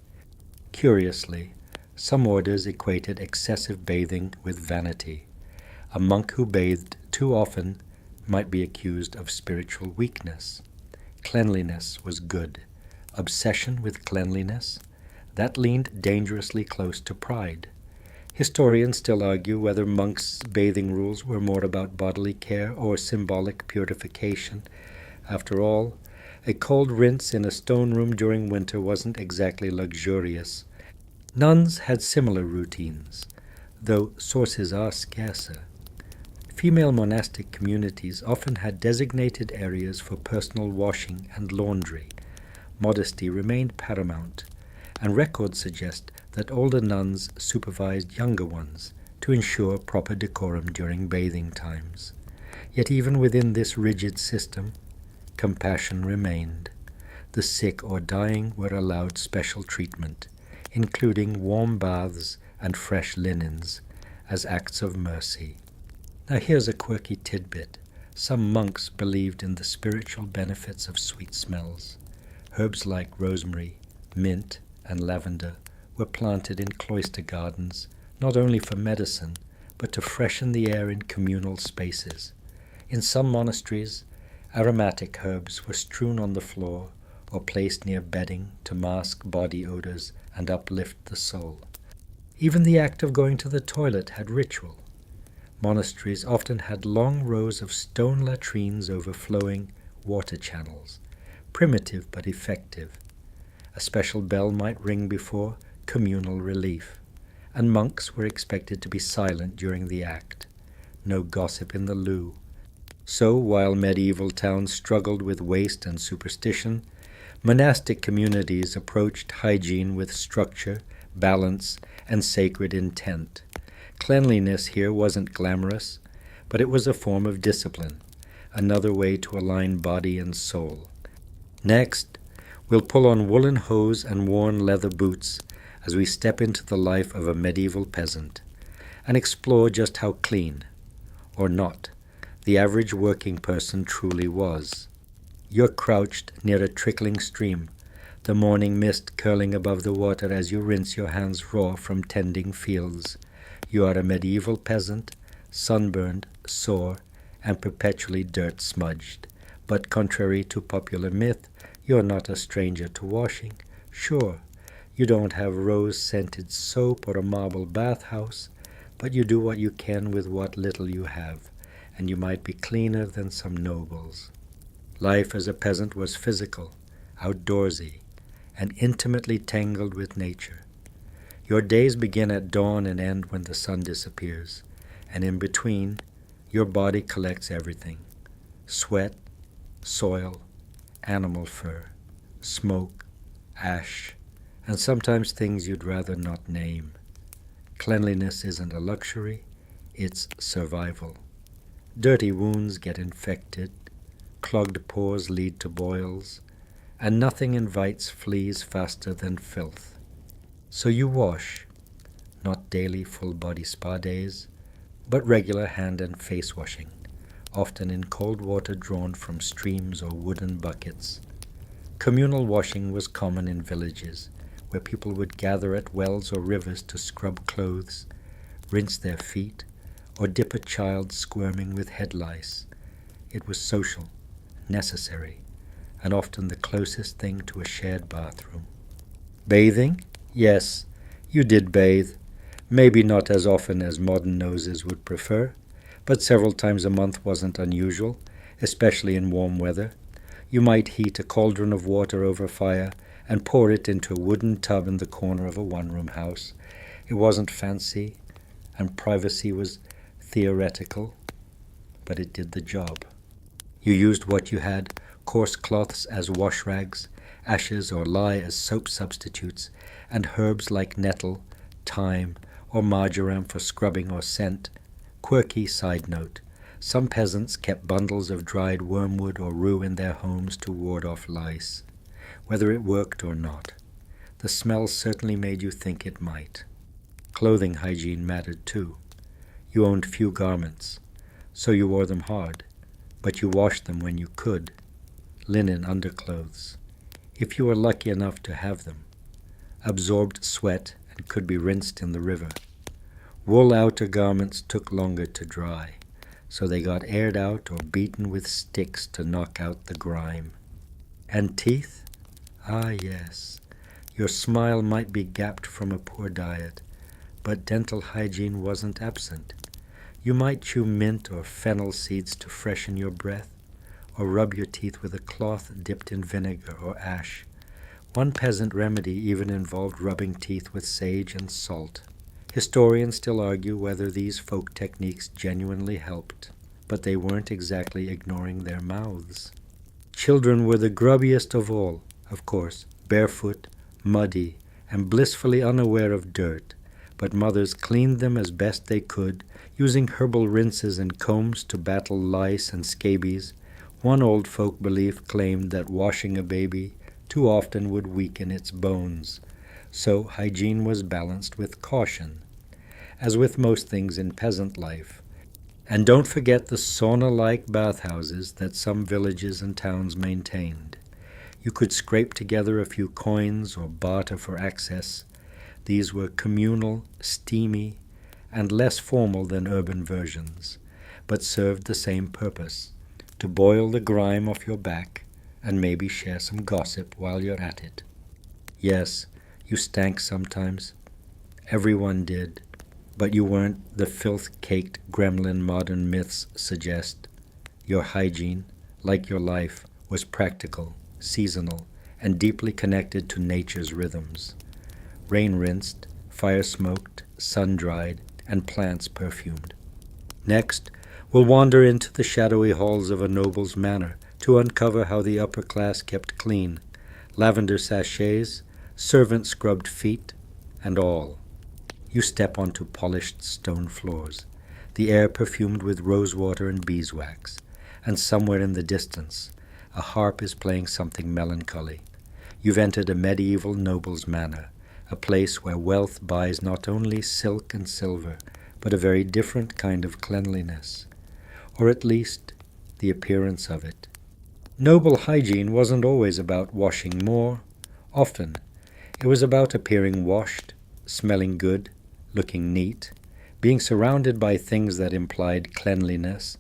Curiously, some orders equated excessive bathing with vanity. A monk who bathed too often might be accused of spiritual weakness. Cleanliness was good. Obsession with cleanliness, that leaned dangerously close to pride. Historians still argue whether monks' bathing rules were more about bodily care or symbolic purification. After all, a cold rinse in a stone room during winter wasn't exactly luxurious. Nuns had similar routines, though sources are scarcer. Female monastic communities often had designated areas for personal washing and laundry. Modesty remained paramount, and records suggest that older nuns supervised younger ones to ensure proper decorum during bathing times. Yet even within this rigid system, compassion remained. The sick or dying were allowed special treatment, including warm baths and fresh linens, as acts of mercy. Now here's a quirky tidbit. Some monks believed in the spiritual benefits of sweet smells. Herbs like rosemary, mint, and lavender were planted in cloister gardens, not only for medicine, but to freshen the air in communal spaces. In some monasteries, aromatic herbs were strewn on the floor or placed near bedding to mask body odors and uplift the soul. Even the act of going to the toilet had ritual. Monasteries often had long rows of stone latrines overflowing water channels, primitive but effective. A special bell might ring before communal relief, and monks were expected to be silent during the act. No gossip in the loo. So, while medieval towns struggled with waste and superstition, monastic communities approached hygiene with structure, balance, and sacred intent. Cleanliness here wasn't glamorous, but it was a form of discipline, another way to align body and soul. Next, we'll pull on woolen hose and worn leather boots as we step into the life of a medieval peasant and explore just how clean, or not, the average working person truly was. You're crouched near a trickling stream, the morning mist curling above the water as you rinse your hands raw from tending fields. You are a medieval peasant, sunburned, sore, and perpetually dirt-smudged. But contrary to popular myth, you're not a stranger to washing. Sure, you don't have rose-scented soap or a marble bathhouse, but you do what you can with what little you have, and you might be cleaner than some nobles. Life as a peasant was physical, outdoorsy, and intimately tangled with nature. Your days begin at dawn and end when the sun disappears, and in between, your body collects everything: sweat, soil, animal fur, smoke, ash, and sometimes things you'd rather not name. Cleanliness isn't a luxury, it's survival. Dirty wounds get infected, clogged pores lead to boils, and nothing invites fleas faster than filth. So you wash, not daily full-body spa days, but regular hand and face washing, often in cold water drawn from streams or wooden buckets. Communal washing was common in villages, where people would gather at wells or rivers to scrub clothes, rinse their feet, or dip a child squirming with head lice. It was social, necessary, and often the closest thing to a shared bathroom. Bathing? Yes, you did bathe. Maybe not as often as modern noses would prefer, but several times a month wasn't unusual, especially in warm weather. You might heat a cauldron of water over fire and pour it into a wooden tub in the corner of a one-room house. It wasn't fancy, and privacy was theoretical, but it did the job. You used what you had: coarse cloths as wash rags, ashes or lye as soap substitutes, and herbs like nettle, thyme, or marjoram for scrubbing or scent. Quirky side note: some peasants kept bundles of dried wormwood or rue in their homes to ward off lice. Whether it worked or not, the smell certainly made you think it might. Clothing hygiene mattered too. You owned few garments, so you wore them hard, but you washed them when you could. Linen underclothes, if you were lucky enough to have them, absorbed sweat and could be rinsed in the river. Wool outer garments took longer to dry, so they got aired out or beaten with sticks to knock out the grime. And teeth? Ah, yes. Your smile might be gapped from a poor diet, but dental hygiene wasn't absent. You might chew mint or fennel seeds to freshen your breath, or rub your teeth with a cloth dipped in vinegar or ash. One peasant remedy even involved rubbing teeth with sage and salt. Historians still argue whether these folk techniques genuinely helped, but they weren't exactly ignoring their mouths. Children were the grubbiest of all, of course, barefoot, muddy, and blissfully unaware of dirt, but mothers cleaned them as best they could, using herbal rinses and combs to battle lice and scabies. One old folk belief claimed that washing a baby too often would weaken its bones, so hygiene was balanced with caution, as with most things in peasant life. And don't forget the sauna-like bathhouses that some villages and towns maintained. You could scrape together a few coins or barter for access. These were communal, steamy, and less formal than urban versions, but served the same purpose: to boil the grime off your back and maybe share some gossip while you're at it. Yes, you stank sometimes. Everyone did, but you weren't the filth-caked gremlin modern myths suggest. Your hygiene, like your life, was practical, seasonal, and deeply connected to nature's rhythms. Rain-rinsed, fire-smoked, sun-dried, and plants perfumed. Next, we'll wander into the shadowy halls of a noble's manor to uncover how the upper class kept clean: lavender sachets, servant-scrubbed feet, and all. You step onto polished stone floors, the air perfumed with rosewater and beeswax, and somewhere in the distance, a harp is playing something melancholy. You've entered a medieval noble's manor, a place where wealth buys not only silk and silver, but a very different kind of cleanliness, or at least the appearance of it. Noble hygiene wasn't always about washing more. Often, it was about appearing washed, smelling good, looking neat, being surrounded by things that implied cleanliness.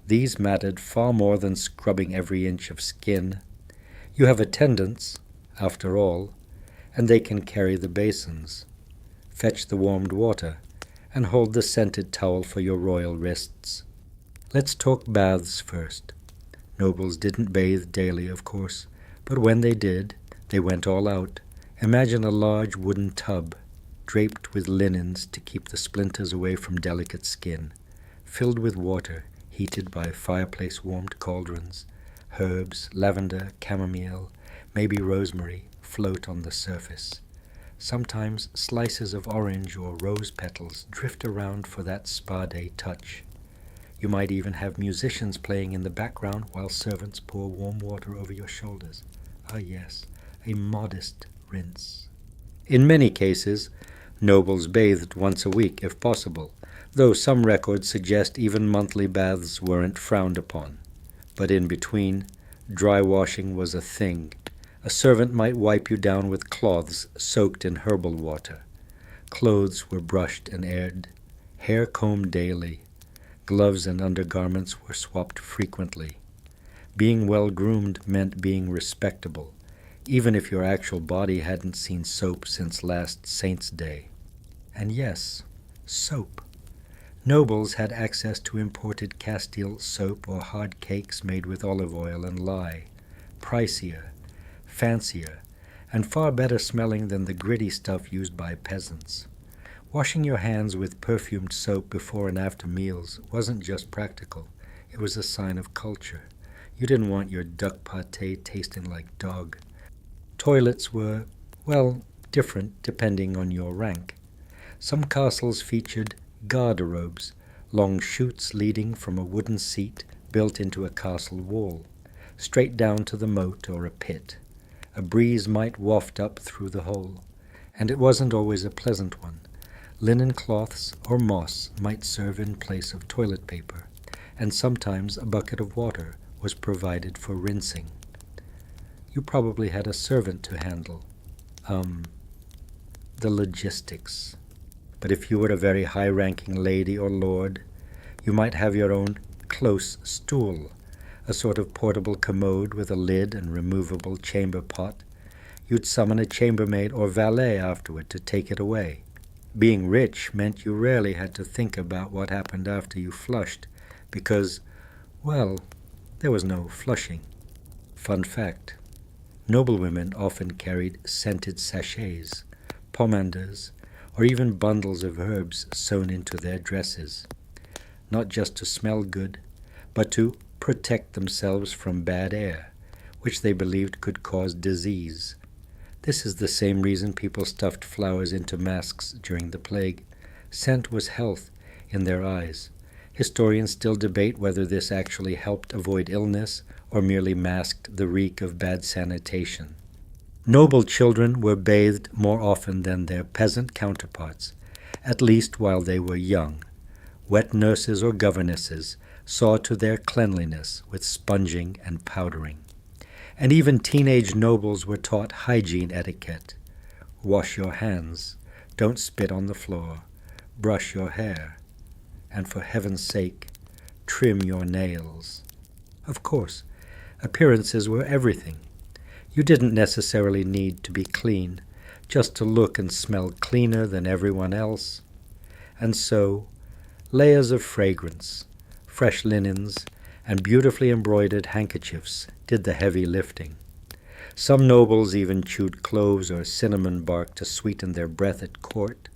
These mattered far more than scrubbing every inch of skin. You have attendants, after all, and they can carry the basins, fetch the warmed water, and hold the scented towel for your royal wrists. Let's talk baths first. Nobles didn't bathe daily, of course, but when they did, they went all out. Imagine a large wooden tub, draped with linens to keep the splinters away from delicate skin, filled with water heated by fireplace-warmed cauldrons. Herbs, lavender, chamomile, maybe rosemary, float on the surface. Sometimes slices of orange or rose petals drift around for that spa day touch. You might even have musicians playing in the background while servants pour warm water over your shoulders. Ah yes, a modest rinse. In many cases, nobles bathed once a week if possible, though some records suggest even monthly baths weren't frowned upon. But in between, dry washing was a thing. A servant might wipe you down with cloths soaked in herbal water. Clothes were brushed and aired, hair combed daily. Gloves and undergarments were swapped frequently. Being well-groomed meant being respectable, even if your actual body hadn't seen soap since last Saint's Day. And yes, soap. Nobles had access to imported Castile soap or hard cakes made with olive oil and lye, pricier, fancier, and far better smelling than the gritty stuff used by peasants. Washing your hands with perfumed soap before and after meals wasn't just practical, it was a sign of culture. You didn't want your duck pâté tasting like dog. Toilets were, well, different depending on your rank. Some castles featured garderobes, long chutes leading from a wooden seat built into a castle wall, straight down to the moat or a pit. A breeze might waft up through the hole, and it wasn't always a pleasant one. Linen cloths or moss might serve in place of toilet paper, and sometimes a bucket of water was provided for rinsing. You probably had a servant to handle. The logistics. But if you were a very high-ranking lady or lord, you might have your own close stool, a sort of portable commode with a lid and removable chamber pot. You'd summon a chambermaid or valet afterward to take it away. Being rich meant you rarely had to think about what happened after you flushed, because, well, there was no flushing. Fun fact. Noblewomen often carried scented sachets, pomanders, or even bundles of herbs sewn into their dresses, not just to smell good, but to protect themselves from bad air, which they believed could cause disease. This is the same reason people stuffed flowers into masks during the plague. Scent was health in their eyes. Historians still debate whether this actually helped avoid illness or merely masked the reek of bad sanitation. Noble children were bathed more often than their peasant counterparts, at least while they were young. Wet nurses or governesses saw to their cleanliness with sponging and powdering. And even teenage nobles were taught hygiene etiquette. Wash your hands, don't spit on the floor, brush your hair, and for heaven's sake, trim your nails. Of course, appearances were everything. You didn't necessarily need to be clean, just to look and smell cleaner than everyone else. And so, layers of fragrance, fresh linens, and beautifully embroidered handkerchiefs did the heavy lifting. Some nobles even chewed cloves or cinnamon bark to sweeten their breath at court,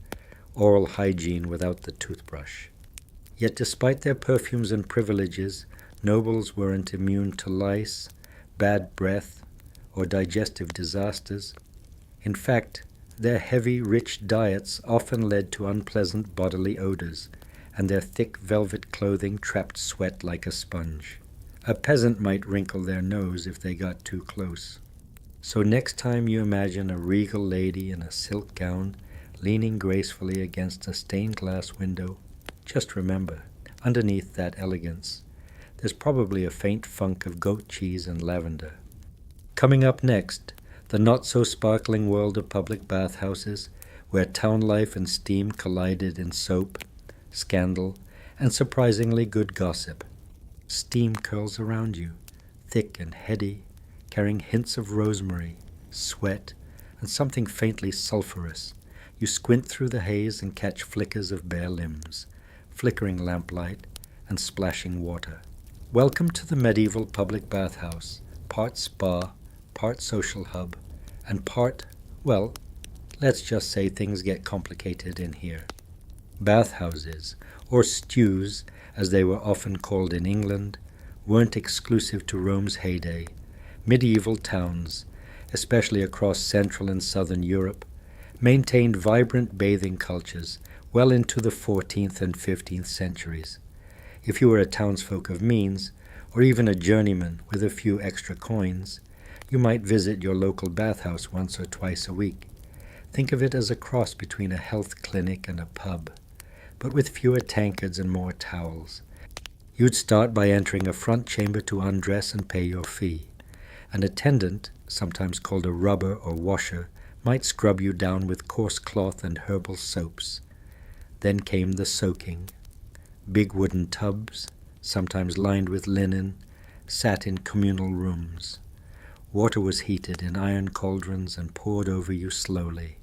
oral hygiene without the toothbrush. Yet despite their perfumes and privileges, nobles weren't immune to lice, bad breath, or digestive disasters. In fact, their heavy, rich diets often led to unpleasant bodily odors, and their thick velvet clothing trapped sweat like a sponge. A peasant might wrinkle their nose if they got too close. So next time you imagine a regal lady in a silk gown leaning gracefully against a stained glass window, just remember, underneath that elegance, there's probably a faint funk of goat cheese and lavender. Coming up next, the not-so-sparkling world of public bathhouses, where town life and steam collided in soap, scandal, and surprisingly good gossip. Steam curls around you, thick and heady, carrying hints of rosemary, sweat, and something faintly sulphurous. You squint through the haze and catch flickers of bare limbs, flickering lamplight, and splashing water. Welcome to the medieval public bathhouse, part spa, part social hub, and part, well, let's just say things get complicated in here. Bathhouses, or stews as they were often called in England, weren't exclusive to Rome's heyday. Medieval towns, especially across Central and Southern Europe, maintained vibrant bathing cultures well into the 14th and 15th centuries. If you were a townsfolk of means, or even a journeyman with a few extra coins, you might visit your local bathhouse once or twice a week. Think of it as a cross between a health clinic and a pub, but with fewer tankards and more towels. You'd start by entering a front chamber to undress and pay your fee. An attendant, sometimes called a rubber or washer, might scrub you down with coarse cloth and herbal soaps. Then came the soaking. Big wooden tubs, sometimes lined with linen, sat in communal rooms. Water was heated in iron cauldrons and poured over you slowly,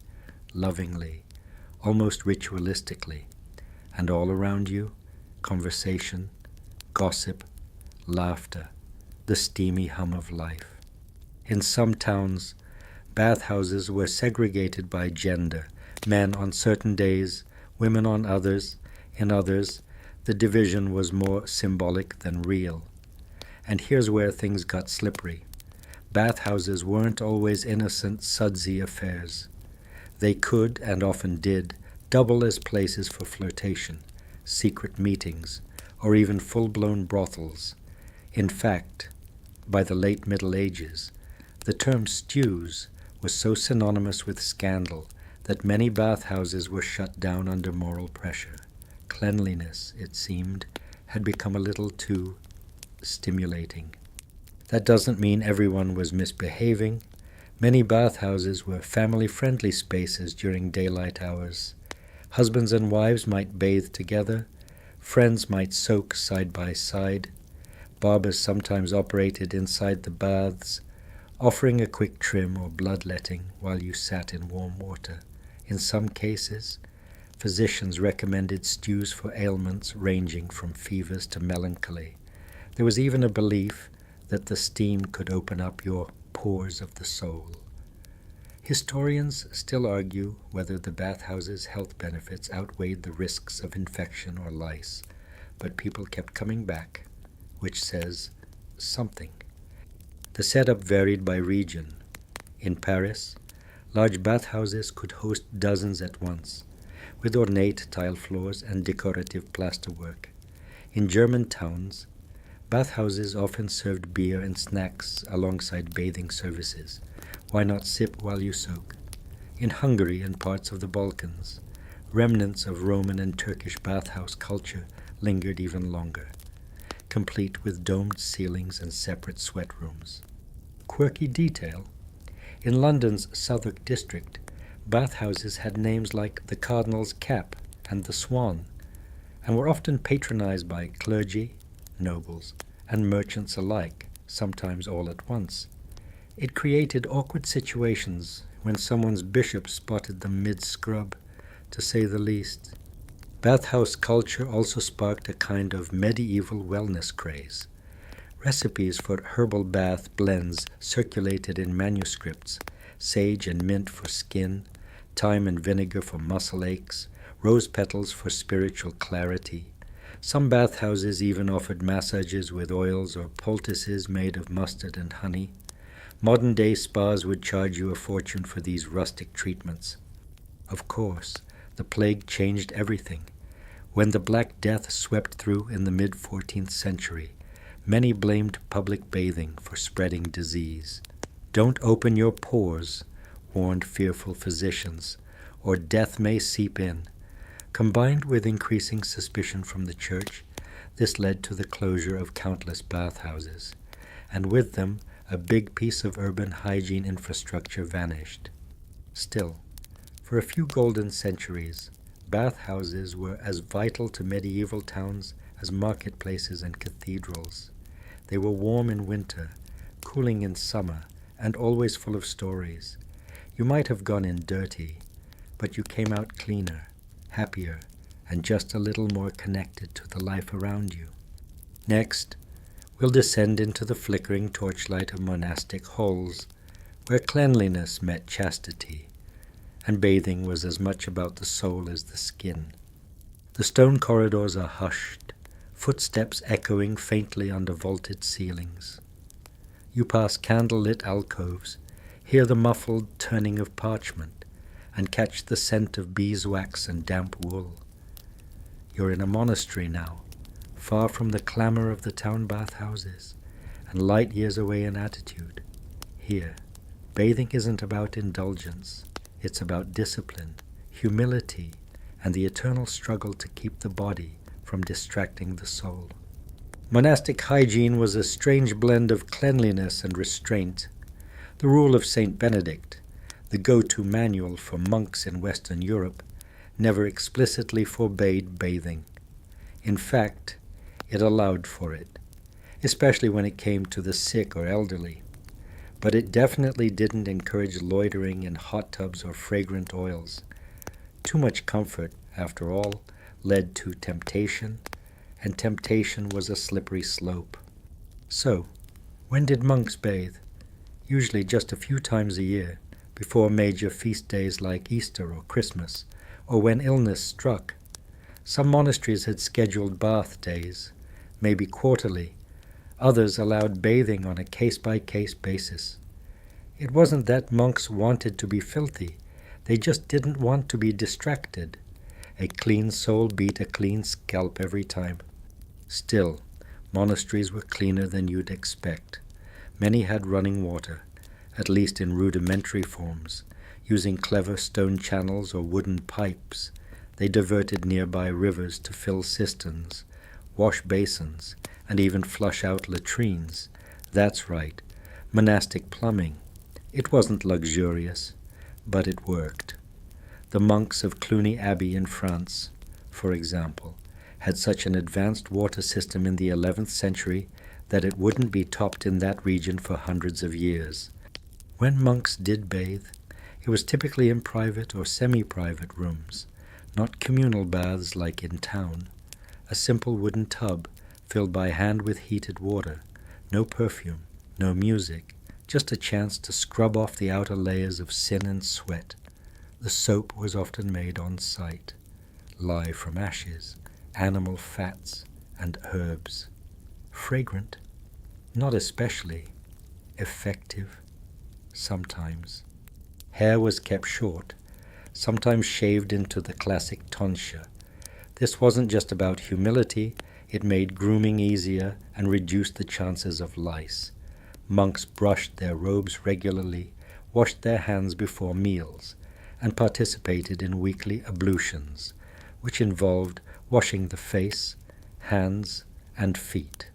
lovingly, almost ritualistically. And all around you, conversation, gossip, laughter, the steamy hum of life. In some towns, bathhouses were segregated by gender, men on certain days, women on others. In others, the division was more symbolic than real. And here's where things got slippery. Bathhouses weren't always innocent, sudsy affairs. They could, and often did, double as places for flirtation, secret meetings, or even full-blown brothels. In fact, by the late Middle Ages, the term stews was so synonymous with scandal that many bathhouses were shut down under moral pressure. Cleanliness, it seemed, had become a little too stimulating. That doesn't mean everyone was misbehaving. Many bathhouses were family-friendly spaces during daylight hours. Husbands and wives might bathe together. Friends might soak side by side. Barbers sometimes operated inside the baths, offering a quick trim or bloodletting while you sat in warm water. In some cases, physicians recommended stews for ailments ranging from fevers to melancholy. There was even a belief that the steam could open up your pores of the soul. Historians still argue whether the bathhouse's health benefits outweighed the risks of infection or lice, but people kept coming back, which says something. The setup varied by region. In Paris, large bathhouses could host dozens at once, with ornate tile floors and decorative plasterwork. In German towns, bathhouses often served beer and snacks alongside bathing services. Why not sip while you soak? In Hungary and parts of the Balkans, remnants of Roman and Turkish bathhouse culture lingered even longer, complete with domed ceilings and separate sweat rooms. Quirky detail: in London's Southwark district, bathhouses had names like the Cardinal's Cap and the Swan, and were often patronized by clergy, nobles, and merchants alike, sometimes all at once. It created awkward situations when someone's bishop spotted them mid-scrub, to say the least. Bathhouse culture also sparked a kind of medieval wellness craze. Recipes for herbal bath blends circulated in manuscripts: sage and mint for skin, thyme and vinegar for muscle aches, rose petals for spiritual clarity. Some bathhouses even offered massages with oils or poultices made of mustard and honey. Modern-day spas would charge you a fortune for these rustic treatments. Of course, the plague changed everything. When the Black Death swept through in the mid-14th century, many blamed public bathing for spreading disease. Don't open your pores, warned fearful physicians, or death may seep in. Combined with increasing suspicion from the church, this led to the closure of countless bathhouses, and with them a big piece of urban hygiene infrastructure vanished. Still, for a few golden centuries, bathhouses were as vital to medieval towns as marketplaces and cathedrals. They were warm in winter, cooling in summer, and always full of stories. You might have gone in dirty, but you came out cleaner, happier, and just a little more connected to the life around you. Next, we'll descend into the flickering torchlight of monastic halls, where cleanliness met chastity, and bathing was as much about the soul as the skin. The stone corridors are hushed, footsteps echoing faintly under vaulted ceilings. You pass candle-lit alcoves, hear the muffled turning of parchment, and catch the scent of beeswax and damp wool. You're in a monastery now, far from the clamor of the town bathhouses, and light years away in attitude. Here, bathing isn't about indulgence. It's about discipline, humility, and the eternal struggle to keep the body from distracting the soul. Monastic hygiene was a strange blend of cleanliness and restraint. The rule of St. Benedict, the go-to manual for monks in Western Europe, never explicitly forbade bathing. In fact, it allowed for it, especially when it came to the sick or elderly. But it definitely didn't encourage loitering in hot tubs or fragrant oils. Too much comfort, after all, led to temptation, and temptation was a slippery slope. So, when did monks bathe? Usually just a few times a year, before major feast days like Easter or Christmas, or when illness struck. Some monasteries had scheduled bath days, maybe quarterly. Others allowed bathing on a case-by-case basis. It wasn't that monks wanted to be filthy. They just didn't want to be distracted. A clean soul beat a clean scalp every time. Still, monasteries were cleaner than you'd expect. Many had running water, at least in rudimentary forms. Using clever stone channels or wooden pipes, they diverted nearby rivers to fill cisterns, wash basins, and even flush out latrines. That's right, monastic plumbing. It wasn't luxurious, but it worked. The monks of Cluny Abbey in France, for example, had such an advanced water system in the 11th century that it wouldn't be topped in that region for hundreds of years. When monks did bathe, it was typically in private or semi-private rooms, not communal baths like in town. A simple wooden tub filled by hand with heated water, no perfume, no music, just a chance to scrub off the outer layers of sin and sweat. The soap was often made on site, lye from ashes, animal fats, and herbs. Fragrant? Not especially. Effective? Sometimes. Hair was kept short, sometimes shaved into the classic tonsure. This wasn't just about humility, it made grooming easier and reduced the chances of lice. Monks brushed their robes regularly, washed their hands before meals, and participated in weekly ablutions, which involved washing the face, hands, and feet,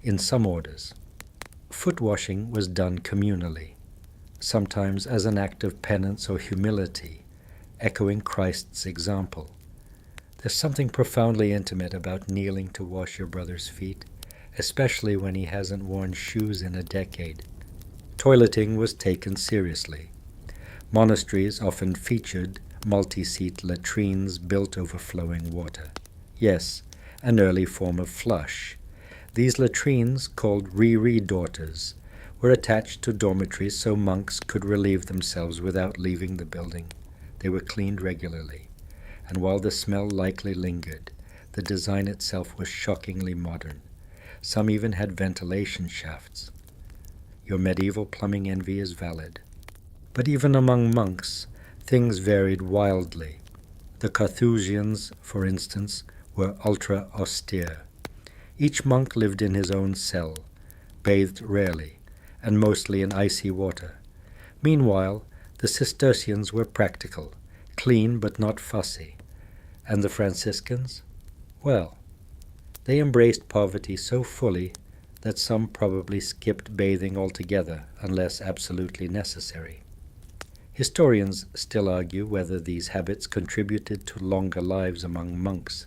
in some orders. Foot washing was done communally, sometimes as an act of penance or humility, echoing Christ's example. There's something profoundly intimate about kneeling to wash your brother's feet, especially when he hasn't worn shoes in a decade. Toileting was taken seriously. Monasteries often featured multi-seat latrines built over flowing water. Yes, an early form of flush. These latrines, called daughters, were attached to dormitories so monks could relieve themselves without leaving the building. They were cleaned regularly, and while the smell likely lingered, the design itself was shockingly modern. Some even had ventilation shafts. Your medieval plumbing envy is valid. But even among monks, things varied wildly. The Carthusians, for instance, were ultra-austere. Each monk lived in his own cell, bathed rarely, and mostly in icy water. Meanwhile, the Cistercians were practical, clean but not fussy. And the Franciscans? Well, they embraced poverty so fully that some probably skipped bathing altogether unless absolutely necessary. Historians still argue whether these habits contributed to longer lives among monks,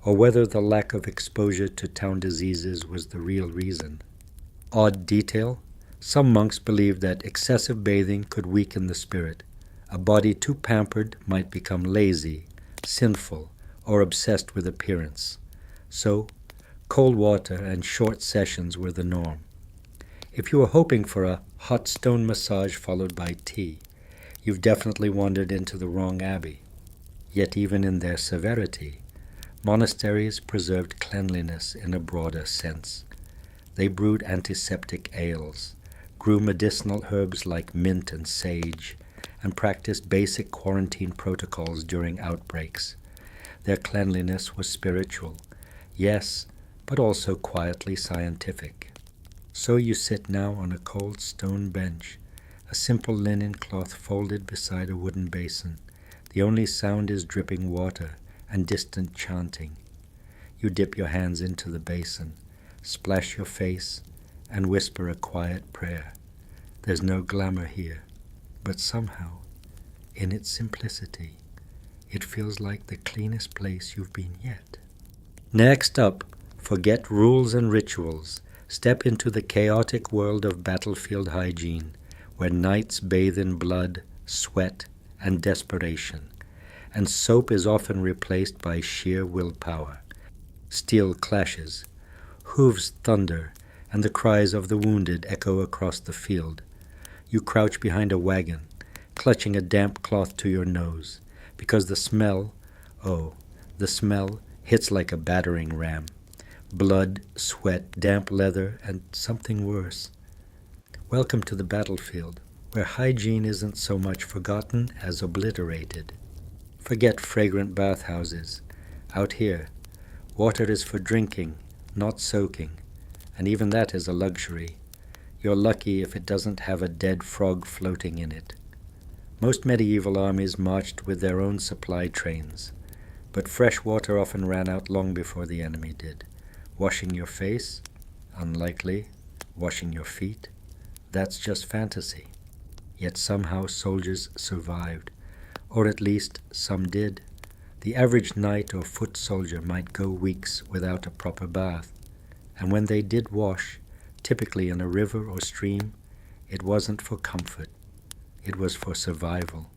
or whether the lack of exposure to town diseases was the real reason. Odd detail, some monks believed that excessive bathing could weaken the spirit. A body too pampered might become lazy, sinful, or obsessed with appearance. So, cold water and short sessions were the norm. If you were hoping for a hot stone massage followed by tea, You've definitely wandered into the wrong abbey. Yet even in their severity, monasteries preserved cleanliness in a broader sense. They brewed antiseptic ales, grew medicinal herbs like mint and sage, and practiced basic quarantine protocols during outbreaks. Their cleanliness was spiritual, yes, but also quietly scientific. So you sit now on a cold stone bench, a simple linen cloth folded beside a wooden basin. The only sound is dripping water and distant chanting. You dip your hands into the basin, splash your face, and whisper a quiet prayer. There's no glamour here, but somehow, in its simplicity, it feels like the cleanest place you've been yet. Next up, forget rules and rituals. Step into the chaotic world of battlefield hygiene, where nights bathe in blood, sweat, and desperation, and soap is often replaced by sheer willpower. Steel clashes, hooves thunder, and the cries of the wounded echo across the field. You crouch behind a wagon, clutching a damp cloth to your nose, because the smell, the smell hits like a battering ram. Blood, sweat, damp leather, and something worse. Welcome to the battlefield, where hygiene isn't so much forgotten as obliterated. Forget fragrant bathhouses. Out here, water is for drinking, not soaking, and even that is a luxury. You're lucky if it doesn't have a dead frog floating in it. Most medieval armies marched with their own supply trains, but fresh water often ran out long before the enemy did. Washing your face? Unlikely. Washing your feet? That's just fantasy. Yet somehow soldiers survived, or at least some did. The average knight or foot soldier might go weeks without a proper bath, and when they did wash, typically in a river or stream, it wasn't for comfort. It was for survival.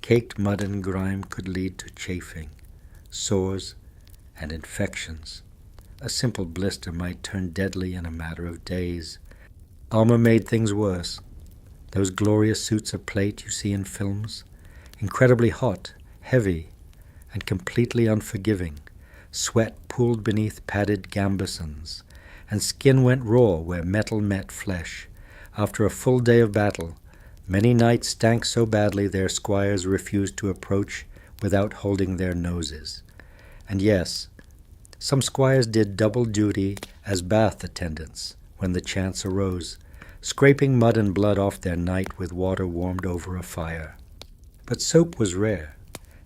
Caked mud and grime could lead to chafing, sores, and infections. A simple blister might turn deadly in a matter of days. Armor made things worse. Those glorious suits of plate you see in films, incredibly hot, heavy, and completely unforgiving. Sweat pooled beneath padded gambesons, and skin went raw where metal met flesh. After a full day of battle, many knights stank so badly their squires refused to approach without holding their noses. And yes, some squires did double duty as bath attendants when the chance arose, scraping mud and blood off their knight with water warmed over a fire. But soap was rare,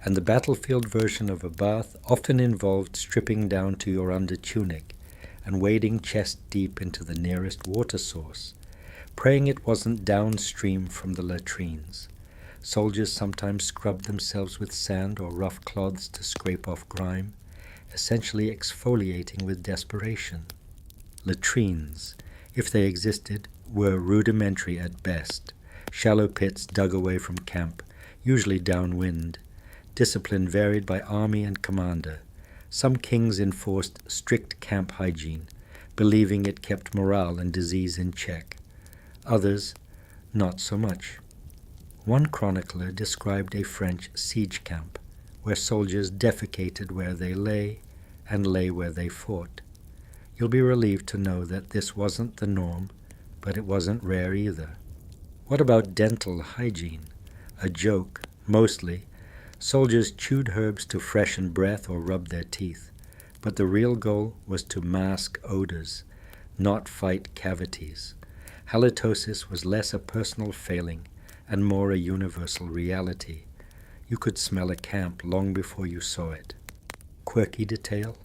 and the battlefield version of a bath often involved stripping down to your undertunic and wading chest deep into the nearest water source, praying it wasn't downstream from the latrines. Soldiers sometimes scrubbed themselves with sand or rough cloths to scrape off grime, essentially exfoliating with desperation. Latrines, if they existed, were rudimentary at best, shallow pits dug away from camp, usually downwind. Discipline varied by army and commander. Some kings enforced strict camp hygiene, believing it kept morale and disease in check. Others, not so much. One chronicler described a French siege camp, where soldiers defecated where they lay and lay where they fought. You'll be relieved to know that this wasn't the norm, but it wasn't rare either. What about dental hygiene? A joke, mostly. Soldiers chewed herbs to freshen breath or rub their teeth, but the real goal was to mask odors, not fight cavities. Halitosis was less a personal failing and more a universal reality. You could smell a camp long before you saw it. Quirky detail?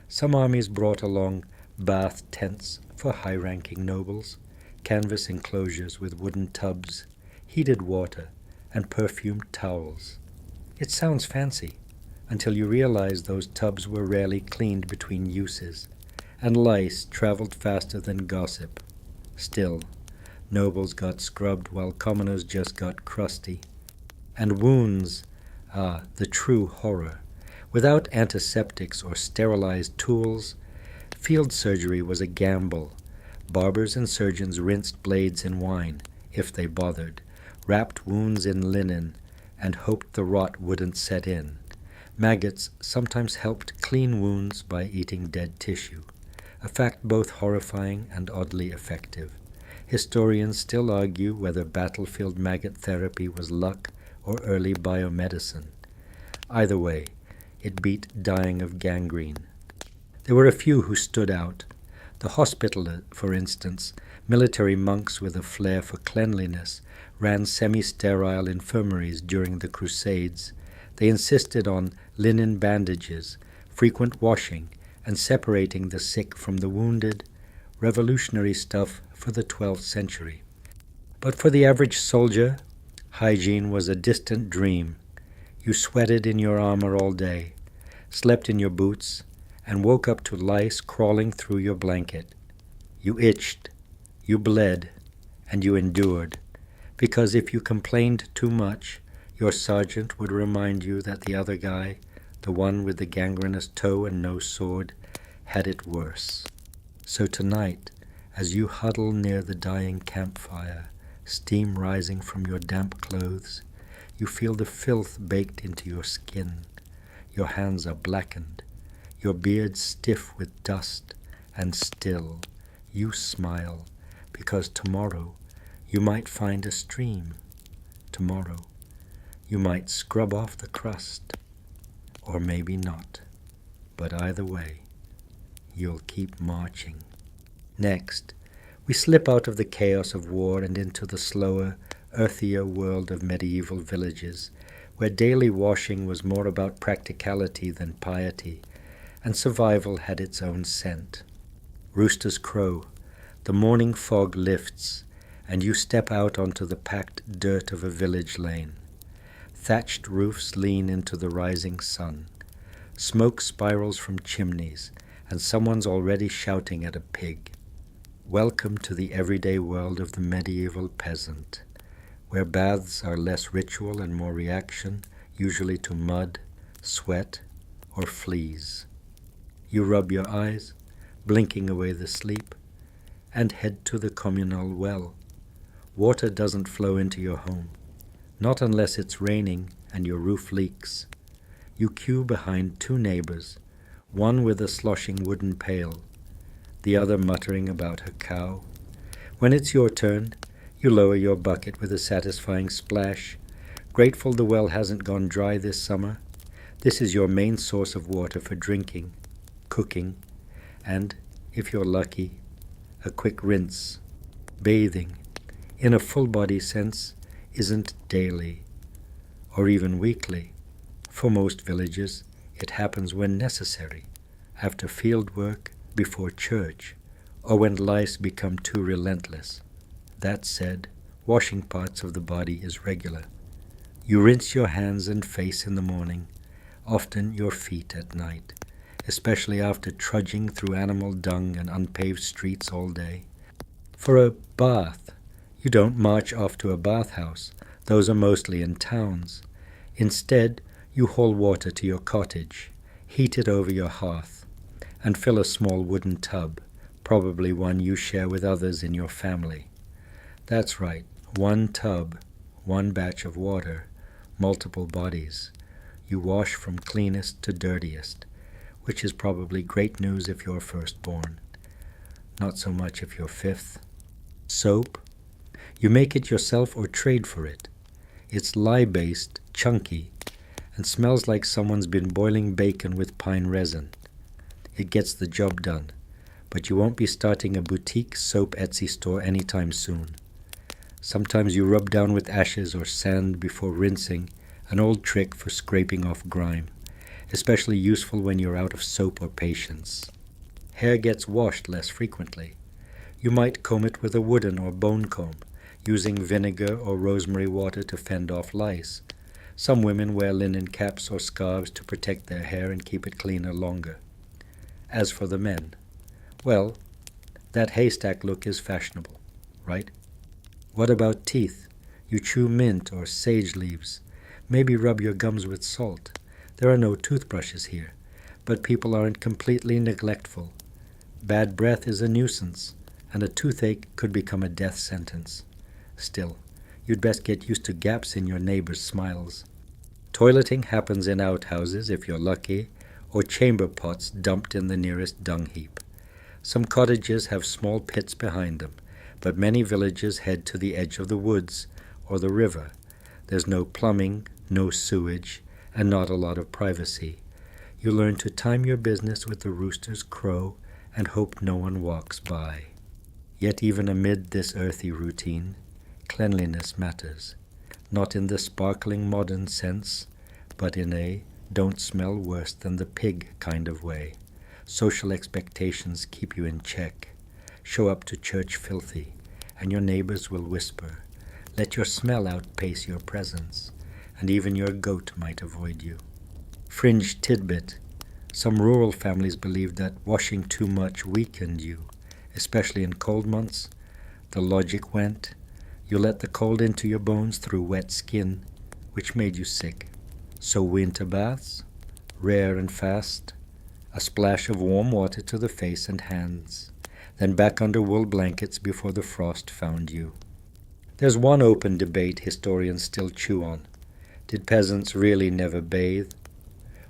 Some armies brought along bath tents for high-ranking nobles, canvas enclosures with wooden tubs, heated water, and perfumed towels. It sounds fancy, until you realize those tubs were rarely cleaned between uses, and lice traveled faster than gossip. Still, nobles got scrubbed while commoners just got crusty. And wounds, the true horror. Without antiseptics or sterilized tools, field surgery was a gamble. Barbers and surgeons rinsed blades in wine, if they bothered, wrapped wounds in linen, and hoped the rot wouldn't set in. Maggots sometimes helped clean wounds by eating dead tissue, a fact both horrifying and oddly effective. Historians still argue whether battlefield maggot therapy was luck or early biomedicine. Either way, it beat dying of gangrene. There were a few who stood out. The Hospitaller, for instance, military monks with a flair for cleanliness, ran semi-sterile infirmaries during the Crusades. They insisted on linen bandages, frequent washing, and separating the sick from the wounded, revolutionary stuff for the 12th century. But for the average soldier, hygiene was a distant dream. You sweated in your armor all day, slept in your boots, and woke up to lice crawling through your blanket. You itched, you bled, and you endured, because if you complained too much, your sergeant would remind you that the other guy, the one with the gangrenous toe and no sword, had it worse. So tonight, as you huddle near the dying campfire, steam rising from your damp clothes, you feel the filth baked into your skin. Your hands are blackened, your beard stiff with dust, and still you smile, because tomorrow you might find a stream. Tomorrow you might scrub off the crust, or maybe not. But either way, you'll keep marching. Next, we slip out of the chaos of war and into the slower, earthier world of medieval villages, where daily washing was more about practicality than piety, and survival had its own scent. Roosters crow, the morning fog lifts, and you step out onto the packed dirt of a village lane. Thatched roofs lean into the rising sun. Smoke spirals from chimneys, and someone's already shouting at a pig. Welcome to the everyday world of the medieval peasant, where baths are less ritual and more reaction, usually to mud, sweat, or fleas. You rub your eyes, blinking away the sleep, and head to the communal well. Water doesn't flow into your home, not unless it's raining and your roof leaks. You queue behind two neighbors, one with a sloshing wooden pail, the other muttering about her cow. When it's your turn, you lower your bucket with a satisfying splash, grateful the well hasn't gone dry this summer. This is your main source of water for drinking, cooking, and, if you're lucky, a quick rinse. Bathing, in a full-body sense, isn't daily, or even weekly. For most villages, it happens when necessary, after field work, before church, or when lice become too relentless. That said, washing parts of the body is regular. You rinse your hands and face in the morning, often your feet at night, especially after trudging through animal dung and unpaved streets all day. For a bath, you don't march off to a bathhouse. Those are mostly in towns. Instead, you haul water to your cottage, heat it over your hearth, and fill a small wooden tub, probably one you share with others in your family. That's right, one tub, one batch of water, multiple bodies. You wash from cleanest to dirtiest, which is probably great news if you're firstborn. Not so much if you're fifth. Soap? You make it yourself or trade for it. It's lye-based, chunky, and smells like someone's been boiling bacon with pine resin. It gets the job done, but you won't be starting a boutique soap Etsy store anytime soon. Sometimes you rub down with ashes or sand before rinsing, an old trick for scraping off grime, especially useful when you're out of soap or patience. Hair gets washed less frequently. You might comb it with a wooden or bone comb, using vinegar or rosemary water to fend off lice. Some women wear linen caps or scarves to protect their hair and keep it cleaner longer. As for the men, well, that haystack look is fashionable, right? What about teeth? You chew mint or sage leaves. Maybe rub your gums with salt. There are no toothbrushes here, but people aren't completely neglectful. Bad breath is a nuisance, and a toothache could become a death sentence. Still, you'd best get used to gaps in your neighbors' smiles. Toileting happens in outhouses, if you're lucky, or chamber pots dumped in the nearest dung heap. Some cottages have small pits behind them, but many villages head to the edge of the woods or the river. There's no plumbing, no sewage, and not a lot of privacy. You learn to time your business with the rooster's crow and hope no one walks by. Yet even amid this earthy routine, cleanliness matters, not in the sparkling modern sense, but in a don't smell worse than the pig kind of way. Social expectations keep you in check. Show up to church filthy, and your neighbors will whisper. Let your smell outpace your presence, and even your goat might avoid you. Fringe tidbit. Some rural families believed that washing too much weakened you, especially in cold months. The logic went, you let the cold into your bones through wet skin, which made you sick. So winter baths, rare and fast, a splash of warm water to the face and hands, then back under wool blankets before the frost found you. There's one open debate historians still chew on. Did peasants really never bathe?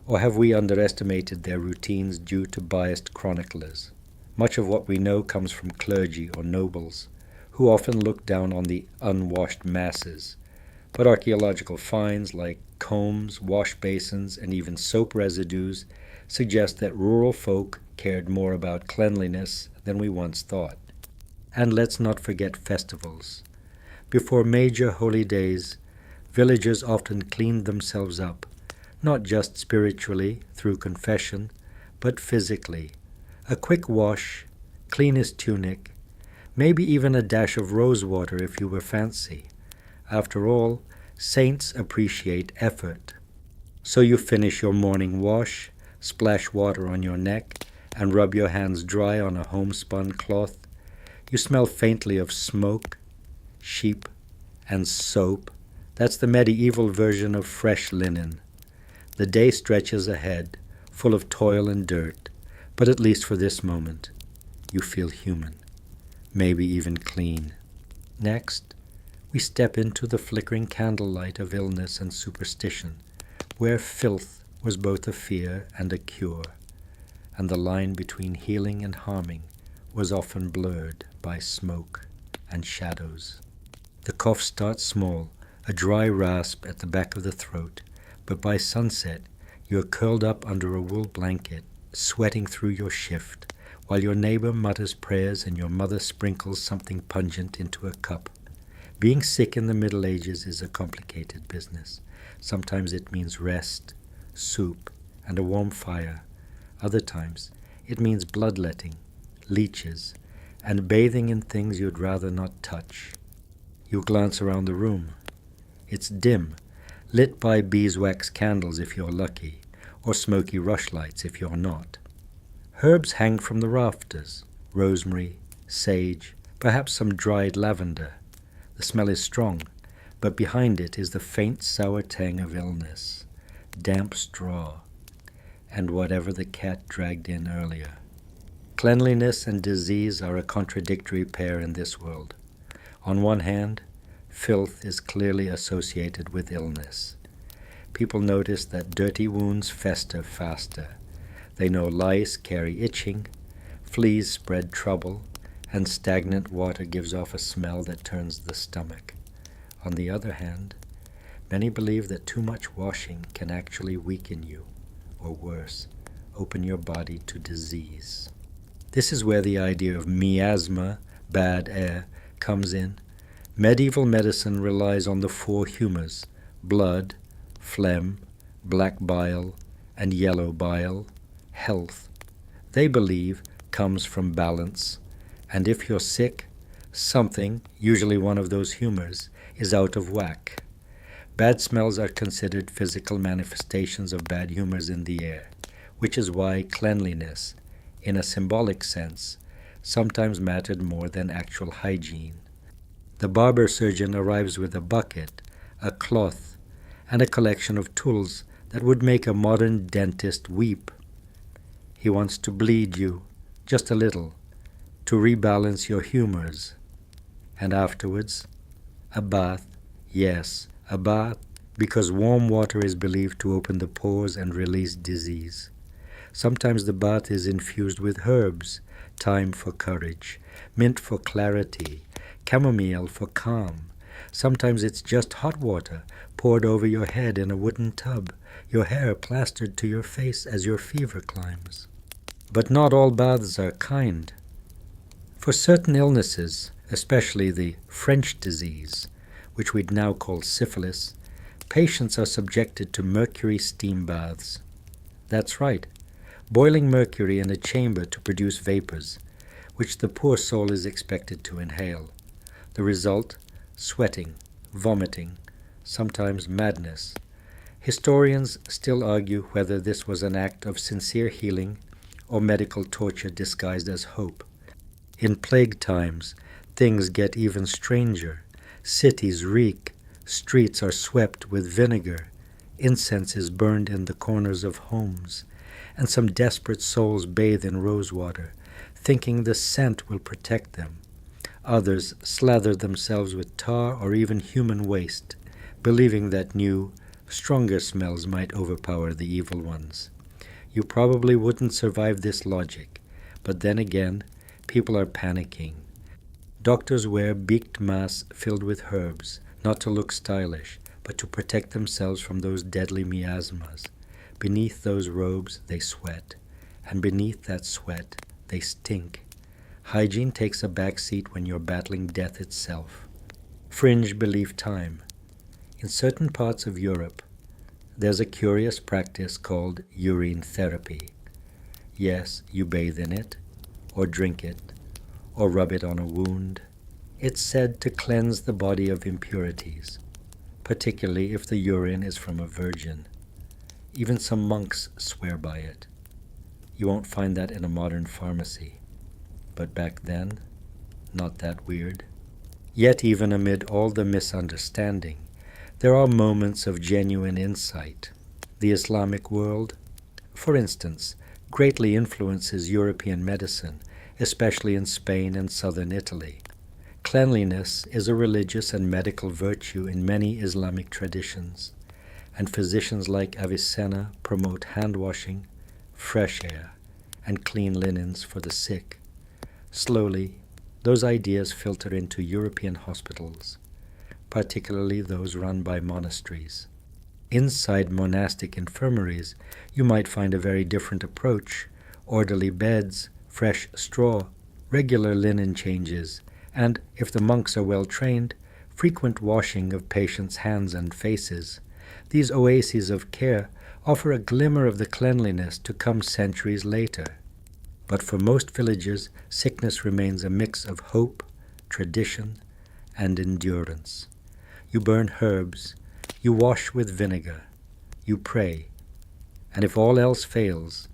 Or have we underestimated their routines due to biased chroniclers? Much of what we know comes from clergy or nobles, who often look down on the unwashed masses. But archaeological finds like combs, wash basins, and even soap residues suggest that rural folk cared more about cleanliness than we once thought. And let's not forget festivals. Before major holy days, villagers often cleaned themselves up, not just spiritually through confession, but physically. A quick wash, cleanest tunic, maybe even a dash of rose water if you were fancy. After all, saints appreciate effort. So you finish your morning wash, splash water on your neck, and rub your hands dry on a homespun cloth. You smell faintly of smoke, sheep, and soap. That's the medieval version of fresh linen. The day stretches ahead, full of toil and dirt, but at least for this moment, you feel human, maybe even clean. Next, we step into the flickering candlelight of illness and superstition, where filth was both a fear and a cure, and the line between healing and harming was often blurred by smoke and shadows. The cough starts small, a dry rasp at the back of the throat, but by sunset you're curled up under a wool blanket, sweating through your shift, while your neighbor mutters prayers and your mother sprinkles something pungent into a cup. Being sick in the Middle Ages is a complicated business. Sometimes it means rest, soup, and a warm fire. Other times it means bloodletting, leeches, and bathing in things you'd rather not touch. You glance around the room. It's dim, lit by beeswax candles if you're lucky, or smoky rushlights if you're not. Herbs hang from the rafters, rosemary, sage, perhaps some dried lavender. The smell is strong, but behind it is the faint sour tang of illness, damp straw, and whatever the cat dragged in earlier. Cleanliness and disease are a contradictory pair in this world. On one hand, filth is clearly associated with illness. People notice that dirty wounds fester faster. They know lice carry itching, fleas spread trouble, and stagnant water gives off a smell that turns the stomach. On the other hand, many believe that too much washing can actually weaken you, or worse, open your body to disease. This is where the idea of miasma, bad air, comes in. Medieval medicine relies on the four humors: blood, phlegm, black bile, and yellow bile. Health, they believe, comes from balance, and if you're sick, something, usually one of those humors, is out of whack. Bad smells are considered physical manifestations of bad humors in the air, which is why cleanliness, in a symbolic sense, sometimes mattered more than actual hygiene. The barber surgeon arrives with a bucket, a cloth, and a collection of tools that would make a modern dentist weep. He wants to bleed you, just a little, to rebalance your humors. And afterwards, a bath Yes, a bath, because warm water is believed to open the pores and release disease. Sometimes the bath is infused with herbs, thyme for courage, mint for clarity, chamomile for calm. Sometimes it's just hot water poured over your head in a wooden tub, your hair plastered to your face as your fever climbs. But not all baths are kind. For certain illnesses, especially the French disease, which we'd now call syphilis, patients are subjected to mercury steam baths. That's right, boiling mercury in a chamber to produce vapors, which the poor soul is expected to inhale. The result? Sweating, vomiting, sometimes madness. Historians still argue whether this was an act of sincere healing or medical torture disguised as hope. In plague times, things get even stranger. Cities reek, streets are swept with vinegar, incense is burned in the corners of homes, and some desperate souls bathe in rosewater, thinking the scent will protect them. Others slather themselves with tar or even human waste, believing that new, stronger smells might overpower the evil ones. You probably wouldn't survive this logic, but then again, people are panicking. Doctors wear beaked masks filled with herbs, not to look stylish, but to protect themselves from those deadly miasmas. Beneath those robes they sweat, and beneath that sweat they stink. Hygiene takes a back seat when you're battling death itself. Fringe belief time. In certain parts of Europe, there's a curious practice called urine therapy. Yes, you bathe in it, or drink it, or rub it on a wound. It's said to cleanse the body of impurities, particularly if the urine is from a virgin. Even some monks swear by it. You won't find that in a modern pharmacy. But back then, not that weird. Yet even amid all the misunderstanding, there are moments of genuine insight. The Islamic world, for instance, greatly influences European medicine, especially in Spain and southern Italy. Cleanliness is a religious and medical virtue in many Islamic traditions, and physicians like Avicenna promote hand-washing, fresh air, and clean linens for the sick. Slowly, those ideas filter into European hospitals, particularly those run by monasteries. Inside monastic infirmaries, you might find a very different approach: orderly beds, fresh straw, regular linen changes, and, if the monks are well trained, frequent washing of patients' hands and faces. These oases of care offer a glimmer of the cleanliness to come centuries later. But for most villagers, sickness remains a mix of hope, tradition, and endurance. You burn herbs, you wash with vinegar, you pray, and if all else fails,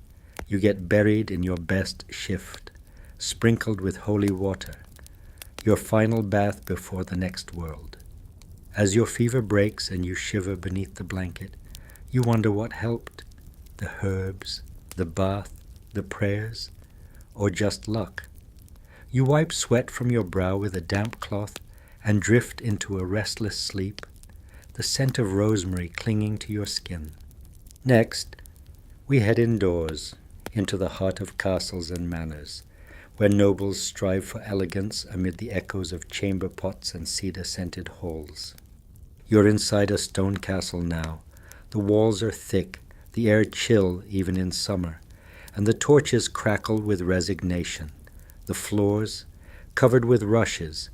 you get buried in your best shift, sprinkled with holy water, your final bath before the next world. As your fever breaks and you shiver beneath the blanket, you wonder what helped: the herbs, the bath, the prayers, or just luck. You wipe sweat from your brow with a damp cloth and drift into a restless sleep, the scent of rosemary clinging to your skin. Next, we head indoors, into the heart of castles and manors, where nobles strive for elegance amid the echoes of chamber pots and cedar-scented halls. You're inside a stone castle now. The walls are thick, the air chill even in summer, and the torches crackle with resignation. The floors, covered with rushes,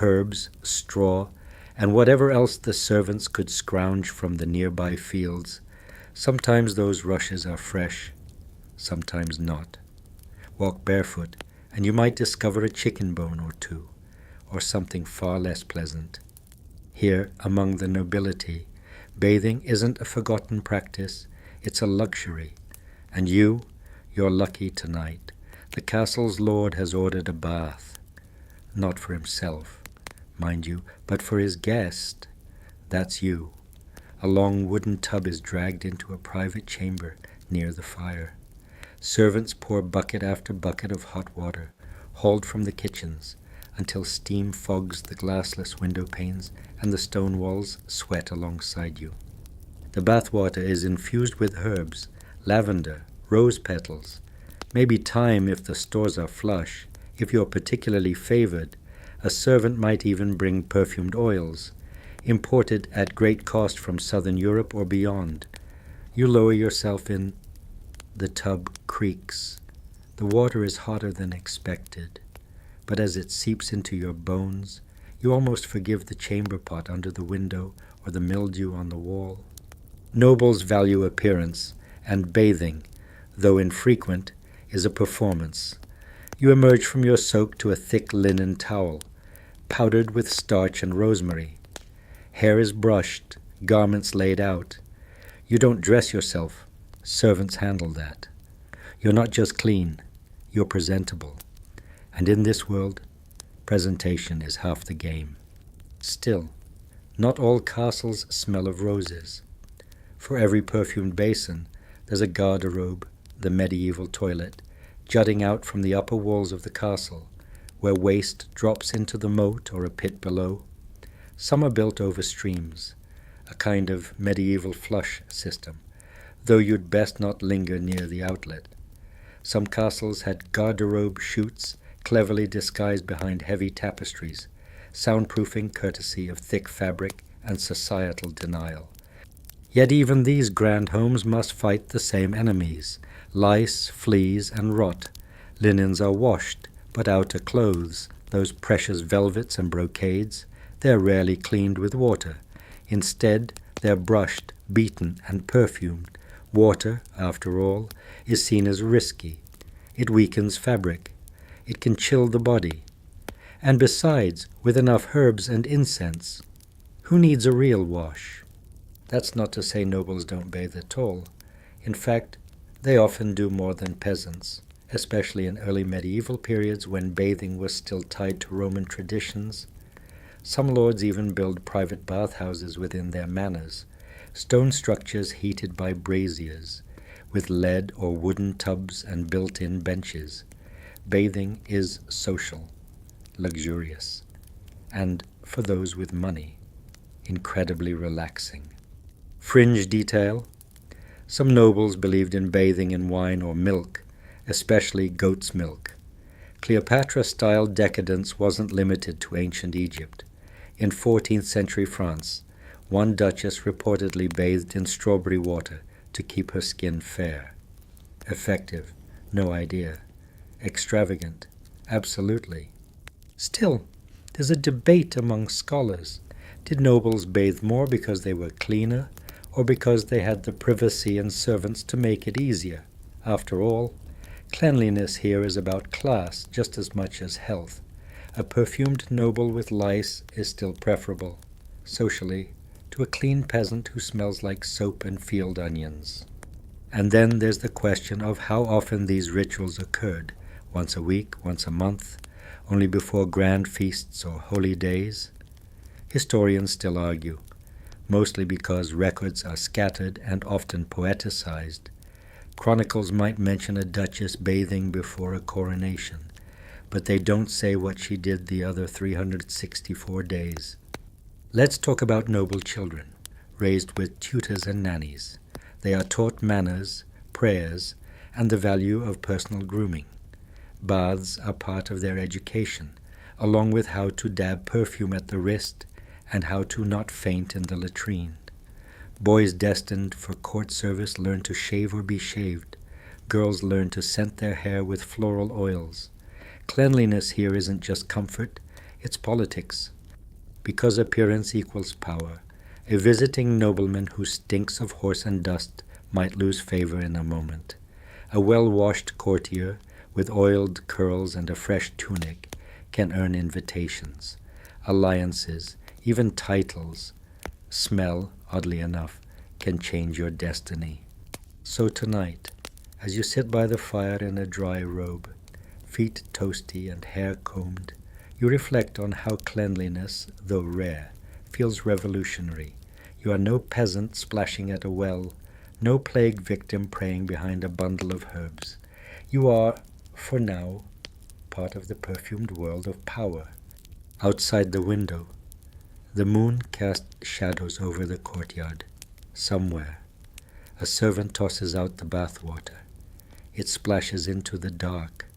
herbs, straw, and whatever else the servants could scrounge from the nearby fields. Sometimes those rushes are fresh, sometimes not. Walk barefoot, and you might discover a chicken bone or two, or something far less pleasant. Here, among the nobility, bathing isn't a forgotten practice, it's a luxury. And you're lucky tonight. The castle's lord has ordered a bath. Not for himself, mind you, but for his guest. That's you. A long wooden tub is dragged into a private chamber near the fire. Servants pour bucket after bucket of hot water, hauled from the kitchens. until steam fogs the glassless window panes and the stone walls sweat alongside you. The bathwater is infused with herbs, lavender, rose petals, maybe thyme if the stores are flush. If you're particularly favored, a servant might even bring perfumed oils, imported at great cost from southern Europe or beyond. You lower yourself in. The tub creaks. The water is hotter than expected, but as it seeps into your bones, you almost forgive the chamber pot under the window or the mildew on the wall. Nobles value appearance, and bathing, though infrequent, is a performance. You emerge from your soak to a thick linen towel, powdered with starch and rosemary. Hair is brushed, garments laid out. You don't dress yourself. Servants handle that. You're not just clean, you're presentable. And in this world, presentation is half the game. Still, not all castles smell of roses. For every perfumed basin, there's a garderobe, the medieval toilet, jutting out from the upper walls of the castle, where waste drops into the moat or a pit below. Some are built over streams, a kind of medieval flush system, though you'd best not linger near the outlet. Some castles had garderobe chutes cleverly disguised behind heavy tapestries, soundproofing courtesy of thick fabric and societal denial. Yet even these grand homes must fight the same enemies: lice, fleas, and rot. Linens are washed, but outer clothes, those precious velvets and brocades, they're rarely cleaned with water. Instead, they're brushed, beaten, and perfumed. Water, after all, is seen as risky. It weakens fabric. It can chill the body. And besides, with enough herbs and incense, who needs a real wash? That's not to say nobles don't bathe at all. In fact, they often do more than peasants, especially in early medieval periods when bathing was still tied to Roman traditions. Some lords even build private bathhouses within their manors, stone structures heated by braziers, with lead or wooden tubs and built-in benches. Bathing is social, luxurious, and, for those with money, incredibly relaxing. Fringe detail: some nobles believed in bathing in wine or milk, especially goat's milk. Cleopatra-style decadence wasn't limited to ancient Egypt. In 14th century France, one duchess reportedly bathed in strawberry water to keep her skin fair. Effective? No idea. Extravagant? Absolutely. Still, there's a debate among scholars. Did nobles bathe more because they were cleaner, or because they had the privacy and servants to make it easier? After all, cleanliness here is about class just as much as health. A perfumed noble with lice is still preferable, socially, to a clean peasant who smells like soap and field onions. And then there's the question of how often these rituals occurred: once a week, once a month, only before grand feasts or holy days. Historians still argue, mostly because records are scattered and often poeticized. Chronicles might mention a duchess bathing before a coronation, but they don't say what she did the other 364 days. Let's talk about noble children, raised with tutors and nannies. They are taught manners, prayers, and the value of personal grooming. Baths are part of their education, along with how to dab perfume at the wrist and how to not faint in the latrine. Boys destined for court service learn to shave or be shaved. Girls learn to scent their hair with floral oils. Cleanliness here isn't just comfort, it's politics. Because appearance equals power, a visiting nobleman who stinks of horse and dust might lose favor in a moment. A well-washed courtier with oiled curls and a fresh tunic can earn invitations, alliances, even titles. Smell, oddly enough, can change your destiny. So tonight, as you sit by the fire in a dry robe, feet toasty and hair combed, you reflect on how cleanliness, though rare, feels revolutionary. You are no peasant splashing at a well, no plague victim praying behind a bundle of herbs. You are, for now, part of the perfumed world of power, Outside the window, the moon cast shadows over the courtyard. Somewhere, a servant tosses out the bath water. It splashes into the dark.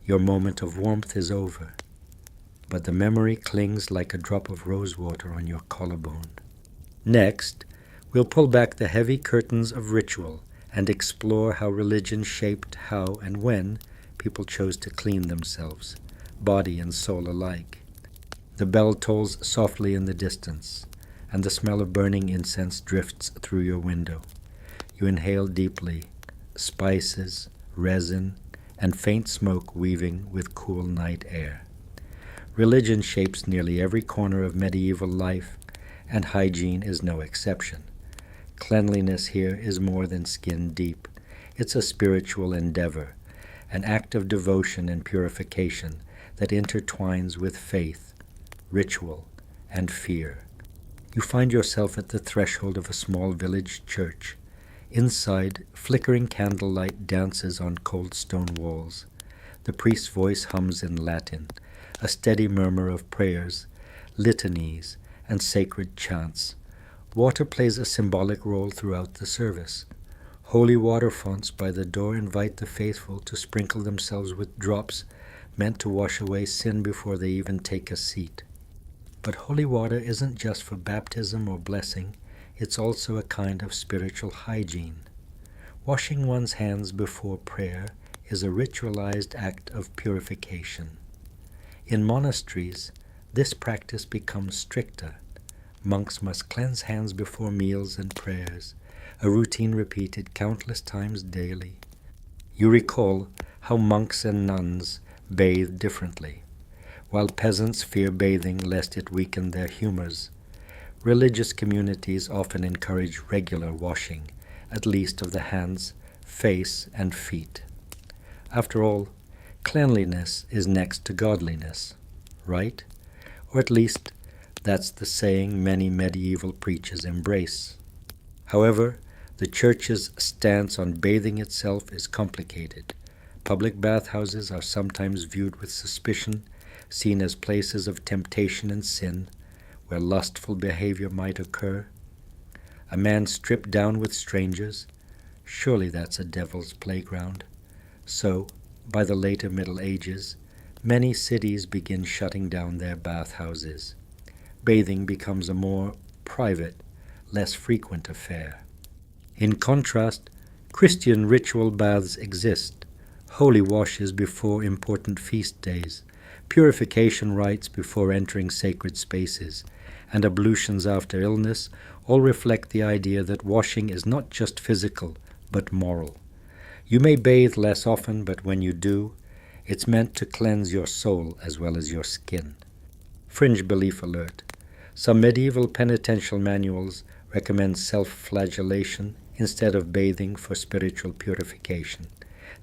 Your moment of warmth is over, but the memory clings like a drop of rose water on your collarbone. Next, we'll pull back the heavy curtains of ritual and explore how religion shaped how and when people chose to clean themselves, body and soul alike. The bell tolls softly in the distance, and the smell of burning incense drifts through your window. You inhale deeply, spices, resin, and faint smoke weaving with cool night air. Religion shapes nearly every corner of medieval life, and hygiene is no exception. Cleanliness here is more than skin deep. It's a spiritual endeavor, an act of devotion and purification that intertwines with faith, ritual, and fear. You find yourself at the threshold of a small village church. Inside, flickering candlelight dances on cold stone walls. The priest's voice hums in Latin, a steady murmur of prayers, litanies, and sacred chants. Water plays a symbolic role throughout the service. Holy water fonts by the door invite the faithful to sprinkle themselves with drops meant to wash away sin before they even take a seat. But holy water isn't just for baptism or blessing, it's also a kind of spiritual hygiene. Washing one's hands before prayer is a ritualized act of purification. In monasteries, this practice becomes stricter. Monks must cleanse hands before meals and prayers, a routine repeated countless times daily. You recall how monks and nuns bathe differently. While peasants fear bathing lest it weaken their humors, religious communities often encourage regular washing, at least of the hands, face, and feet. After all, cleanliness is next to godliness, right? Or at least, that's the saying many medieval preachers embrace. However, the Church's stance on bathing itself is complicated. Public bathhouses are sometimes viewed with suspicion, seen as places of temptation and sin, where lustful behavior might occur. A man stripped down with strangers, surely that's a devil's playground. So, by the later Middle Ages, many cities begin shutting down their bathhouses. Bathing becomes a more private, less frequent affair. In contrast, Christian ritual baths exist, holy washes before important feast days, purification rites before entering sacred spaces, and ablutions after illness all reflect the idea that washing is not just physical, but moral. You may bathe less often, but when you do, it's meant to cleanse your soul as well as your skin. Fringe belief alert. Some medieval penitential manuals recommend self-flagellation instead of bathing for spiritual purification.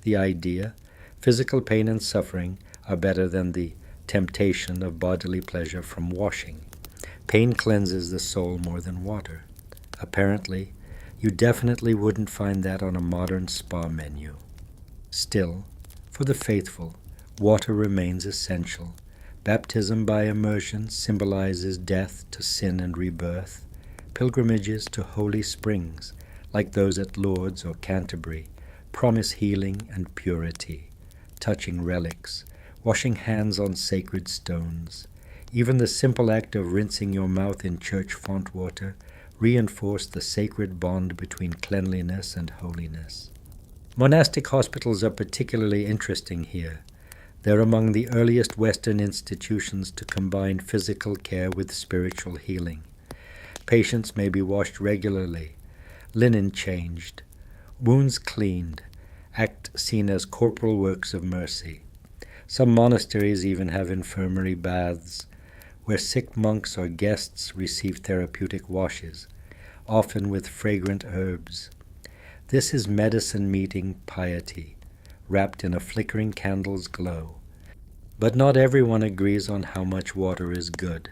The idea, physical pain and suffering are better than the temptation of bodily pleasure from washing. Pain cleanses the soul more than water. Apparently, you definitely wouldn't find that on a modern spa menu. Still, for the faithful, water remains essential. Baptism by immersion symbolizes death to sin and rebirth. Pilgrimages to holy springs, like those at Lourdes or Canterbury, promise healing and purity. Touching relics, washing hands on sacred stones. Even the simple act of rinsing your mouth in church font water reinforce the sacred bond between cleanliness and holiness. Monastic hospitals are particularly interesting here. They're among the earliest Western institutions to combine physical care with spiritual healing. Patients may be washed regularly, linen changed, wounds cleaned, act seen as corporal works of mercy. Some monasteries even have infirmary baths, where sick monks or guests receive therapeutic washes, often with fragrant herbs. This is medicine meeting piety, wrapped in a flickering candle's glow. But not everyone agrees on how much water is good.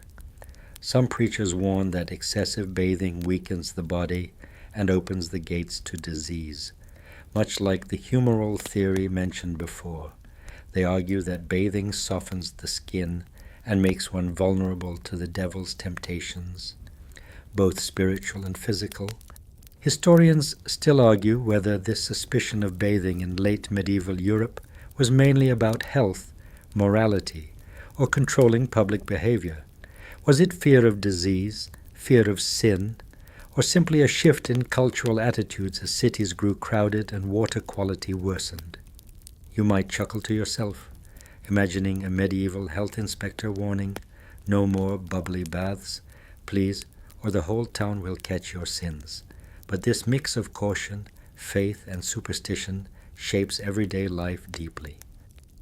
Some preachers warn that excessive bathing weakens the body and opens the gates to disease, much like the humoral theory mentioned before. They argue that bathing softens the skin and makes one vulnerable to the devil's temptations, both spiritual and physical. Historians still argue whether this suspicion of bathing in late medieval Europe was mainly about health, morality, or controlling public behavior. Was it fear of disease, fear of sin, or simply a shift in cultural attitudes as cities grew crowded and water quality worsened? You might chuckle to yourself, imagining a medieval health inspector warning, "No more bubbly baths, please, or the whole town will catch your sins." But this mix of caution, faith, and superstition shapes everyday life deeply.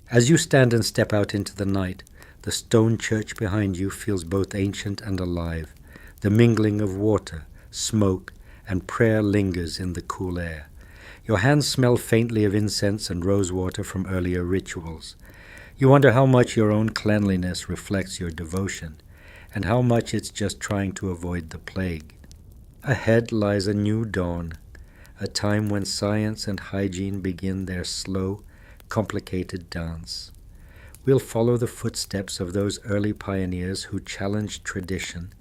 As you stand and step out into the night, the stone church behind you feels both ancient and alive. The mingling of water, smoke, and prayer lingers in the cool air. Your hands smell faintly of incense and rosewater from earlier rituals. You wonder how much your own cleanliness reflects your devotion, and how much it's just trying to avoid the plague. Ahead lies a new dawn, a time when science and hygiene begin their slow, complicated dance. We'll follow the footsteps of those early pioneers who challenged tradition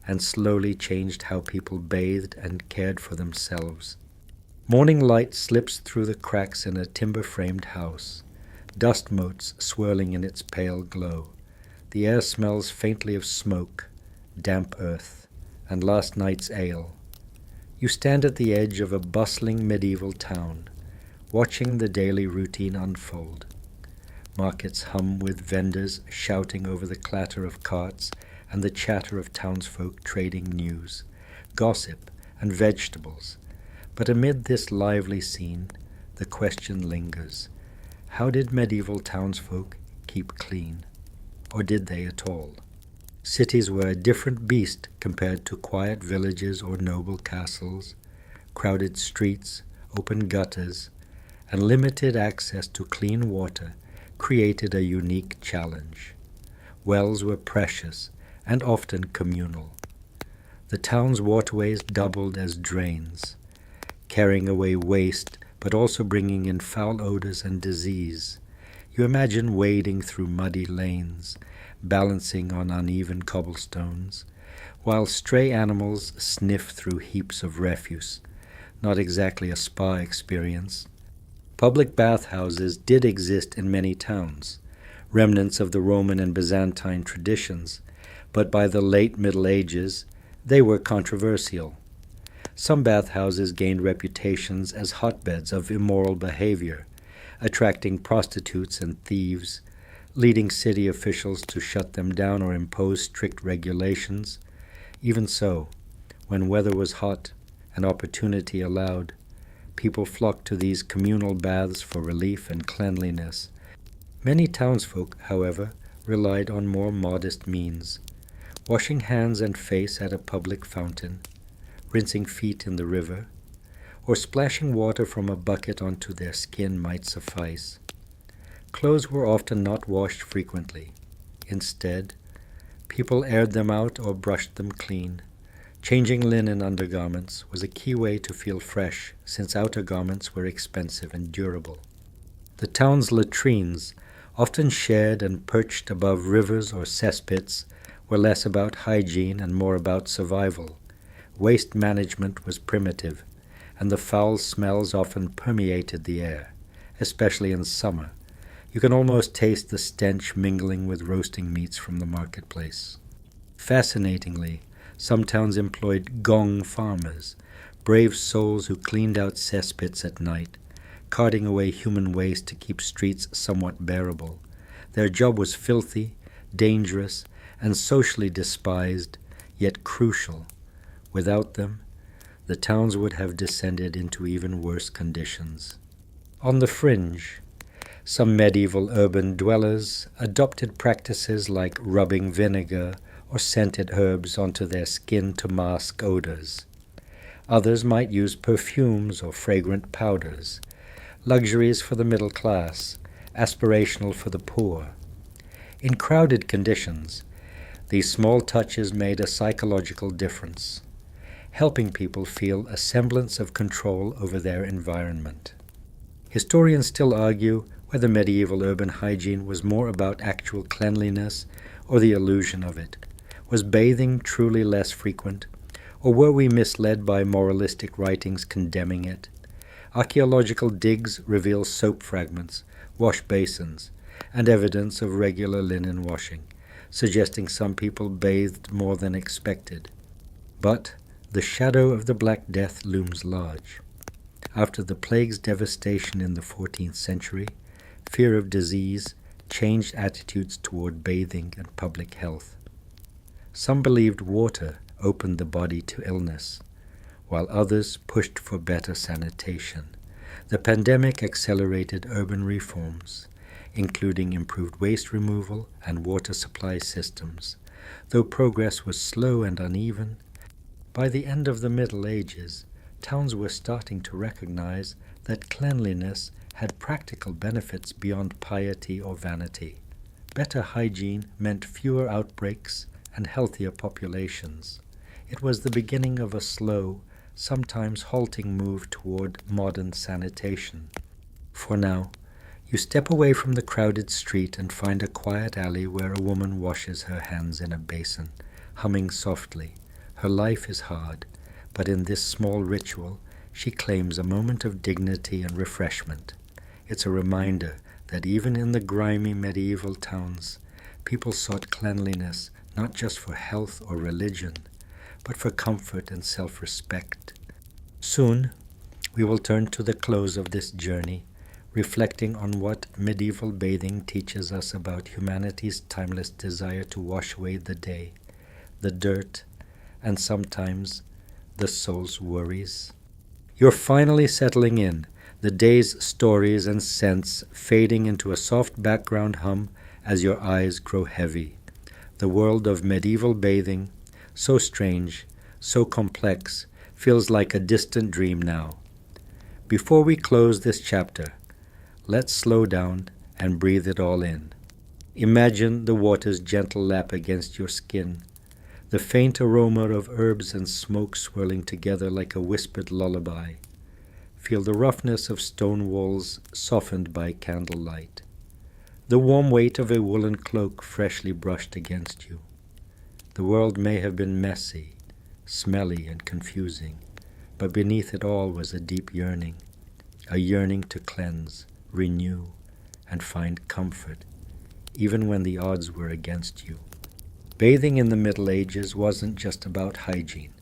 and slowly changed how people bathed and cared for themselves. Morning light slips through the cracks in a timber-framed house, dust motes swirling in its pale glow. The air smells faintly of smoke, damp earth, and last night's ale. You stand at the edge of a bustling medieval town, watching the daily routine unfold. Markets hum with vendors shouting over the clatter of carts and the chatter of townsfolk trading news, gossip, and vegetables. But amid this lively scene, the question lingers: how did medieval townsfolk keep clean? Or did they at all? Cities were a different beast compared to quiet villages or noble castles. Crowded streets, open gutters, and limited access to clean water created a unique challenge. Wells were precious and often communal. The town's waterways doubled as drains, carrying away waste but also bringing in foul odors and disease. You imagine wading through muddy lanes, balancing on uneven cobblestones, while stray animals sniff through heaps of refuse. Not exactly a spa experience. Public bathhouses did exist in many towns, remnants of the Roman and Byzantine traditions, but by the late Middle Ages they were controversial. Some bathhouses gained reputations as hotbeds of immoral behavior, attracting prostitutes and thieves, leading city officials to shut them down or impose strict regulations. Even so, when weather was hot and opportunity allowed, people flocked to these communal baths for relief and cleanliness. Many townsfolk, however, relied on more modest means, washing hands and face at a public fountain, rinsing feet in the river, or splashing water from a bucket onto their skin might suffice. Clothes were often not washed frequently. Instead, people aired them out or brushed them clean. Changing linen undergarments was a key way to feel fresh, since outer garments were expensive and durable. The town's latrines, often shared and perched above rivers or cesspits, were less about hygiene and more about survival. Waste management was primitive, and the foul smells often permeated the air, especially in summer. You can almost taste the stench mingling with roasting meats from the marketplace. Fascinatingly, some towns employed gong farmers, brave souls who cleaned out cesspits at night, carting away human waste to keep streets somewhat bearable. Their job was filthy, dangerous, and socially despised, yet crucial. Without them, the towns would have descended into even worse conditions. On the fringe, some medieval urban dwellers adopted practices like rubbing vinegar or scented herbs onto their skin to mask odors. Others might use perfumes or fragrant powders, luxuries for the middle class, aspirational for the poor. In crowded conditions, these small touches made a psychological difference, helping people feel a semblance of control over their environment. Historians still argue whether medieval urban hygiene was more about actual cleanliness or the illusion of it? Was bathing truly less frequent, or were we misled by moralistic writings condemning it? Archaeological digs reveal soap fragments, wash basins, and evidence of regular linen washing, suggesting some people bathed more than expected. But the shadow of the Black Death looms large. After the plague's devastation in the 14th century, fear of disease changed attitudes toward bathing and public health. Some believed water opened the body to illness, while others pushed for better sanitation. The pandemic accelerated urban reforms, including improved waste removal and water supply systems. Though progress was slow and uneven, by the end of the Middle Ages, towns were starting to recognize that cleanliness had practical benefits beyond piety or vanity. Better hygiene meant fewer outbreaks and healthier populations. It was the beginning of a slow, sometimes halting move toward modern sanitation. For now, you step away from the crowded street and find a quiet alley where a woman washes her hands in a basin, humming softly. Her life is hard, but in this small ritual, she claims a moment of dignity and refreshment. It's a reminder that even in the grimy medieval towns, people sought cleanliness not just for health or religion, but for comfort and self-respect. Soon, we will turn to the close of this journey, reflecting on what medieval bathing teaches us about humanity's timeless desire to wash away the day, the dirt, and sometimes the soul's worries. You're finally settling in, the day's stories and scents fading into a soft background hum as your eyes grow heavy. The world of medieval bathing, so strange, so complex, feels like a distant dream now. Before we close this chapter, let's slow down and breathe it all in. Imagine the water's gentle lap against your skin, the faint aroma of herbs and smoke swirling together like a whispered lullaby. Feel the roughness of stone walls softened by candlelight, the warm weight of a woolen cloak freshly brushed against you. The world may have been messy, smelly, and confusing, but beneath it all was a deep yearning, a yearning to cleanse, renew, and find comfort, even when the odds were against you. Bathing in the Middle Ages wasn't just about hygiene.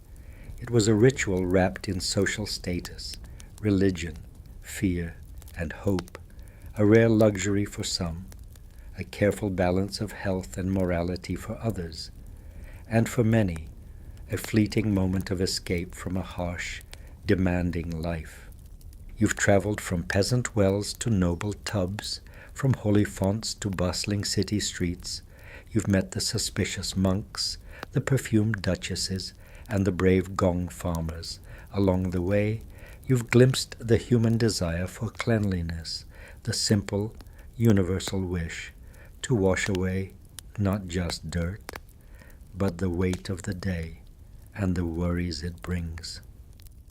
It was a ritual wrapped in social status, religion, fear, and hope, a rare luxury for some, a careful balance of health and morality for others, and for many, a fleeting moment of escape from a harsh, demanding life. You've traveled from peasant wells to noble tubs, from holy fonts to bustling city streets. You've met the suspicious monks, the perfumed duchesses, and the brave gong farmers. Along the way, you've glimpsed the human desire for cleanliness, the simple, universal wish to wash away not just dirt, but the weight of the day and the worries it brings.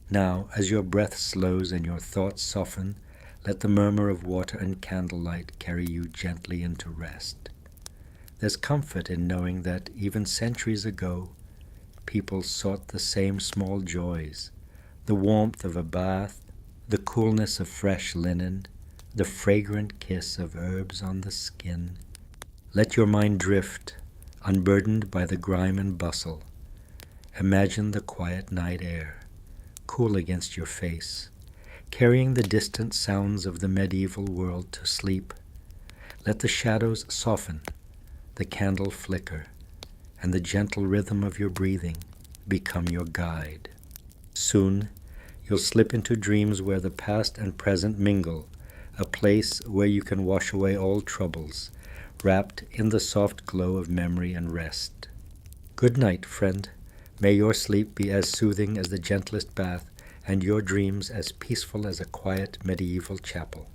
Now, as your breath slows and your thoughts soften, let the murmur of water and candlelight carry you gently into rest. There's comfort in knowing that even centuries ago, people sought the same small joys, the warmth of a bath, the coolness of fresh linen, the fragrant kiss of herbs on the skin. Let your mind drift, unburdened by the grime and bustle. Imagine the quiet night air, cool against your face, carrying the distant sounds of the medieval world to sleep. Let the shadows soften, the candle flicker, and the gentle rhythm of your breathing become your guide. Soon, you'll slip into dreams where the past and present mingle, a place where you can wash away all troubles, wrapped in the soft glow of memory and rest. Good night, friend. May your sleep be as soothing as the gentlest bath, and your dreams as peaceful as a quiet medieval chapel.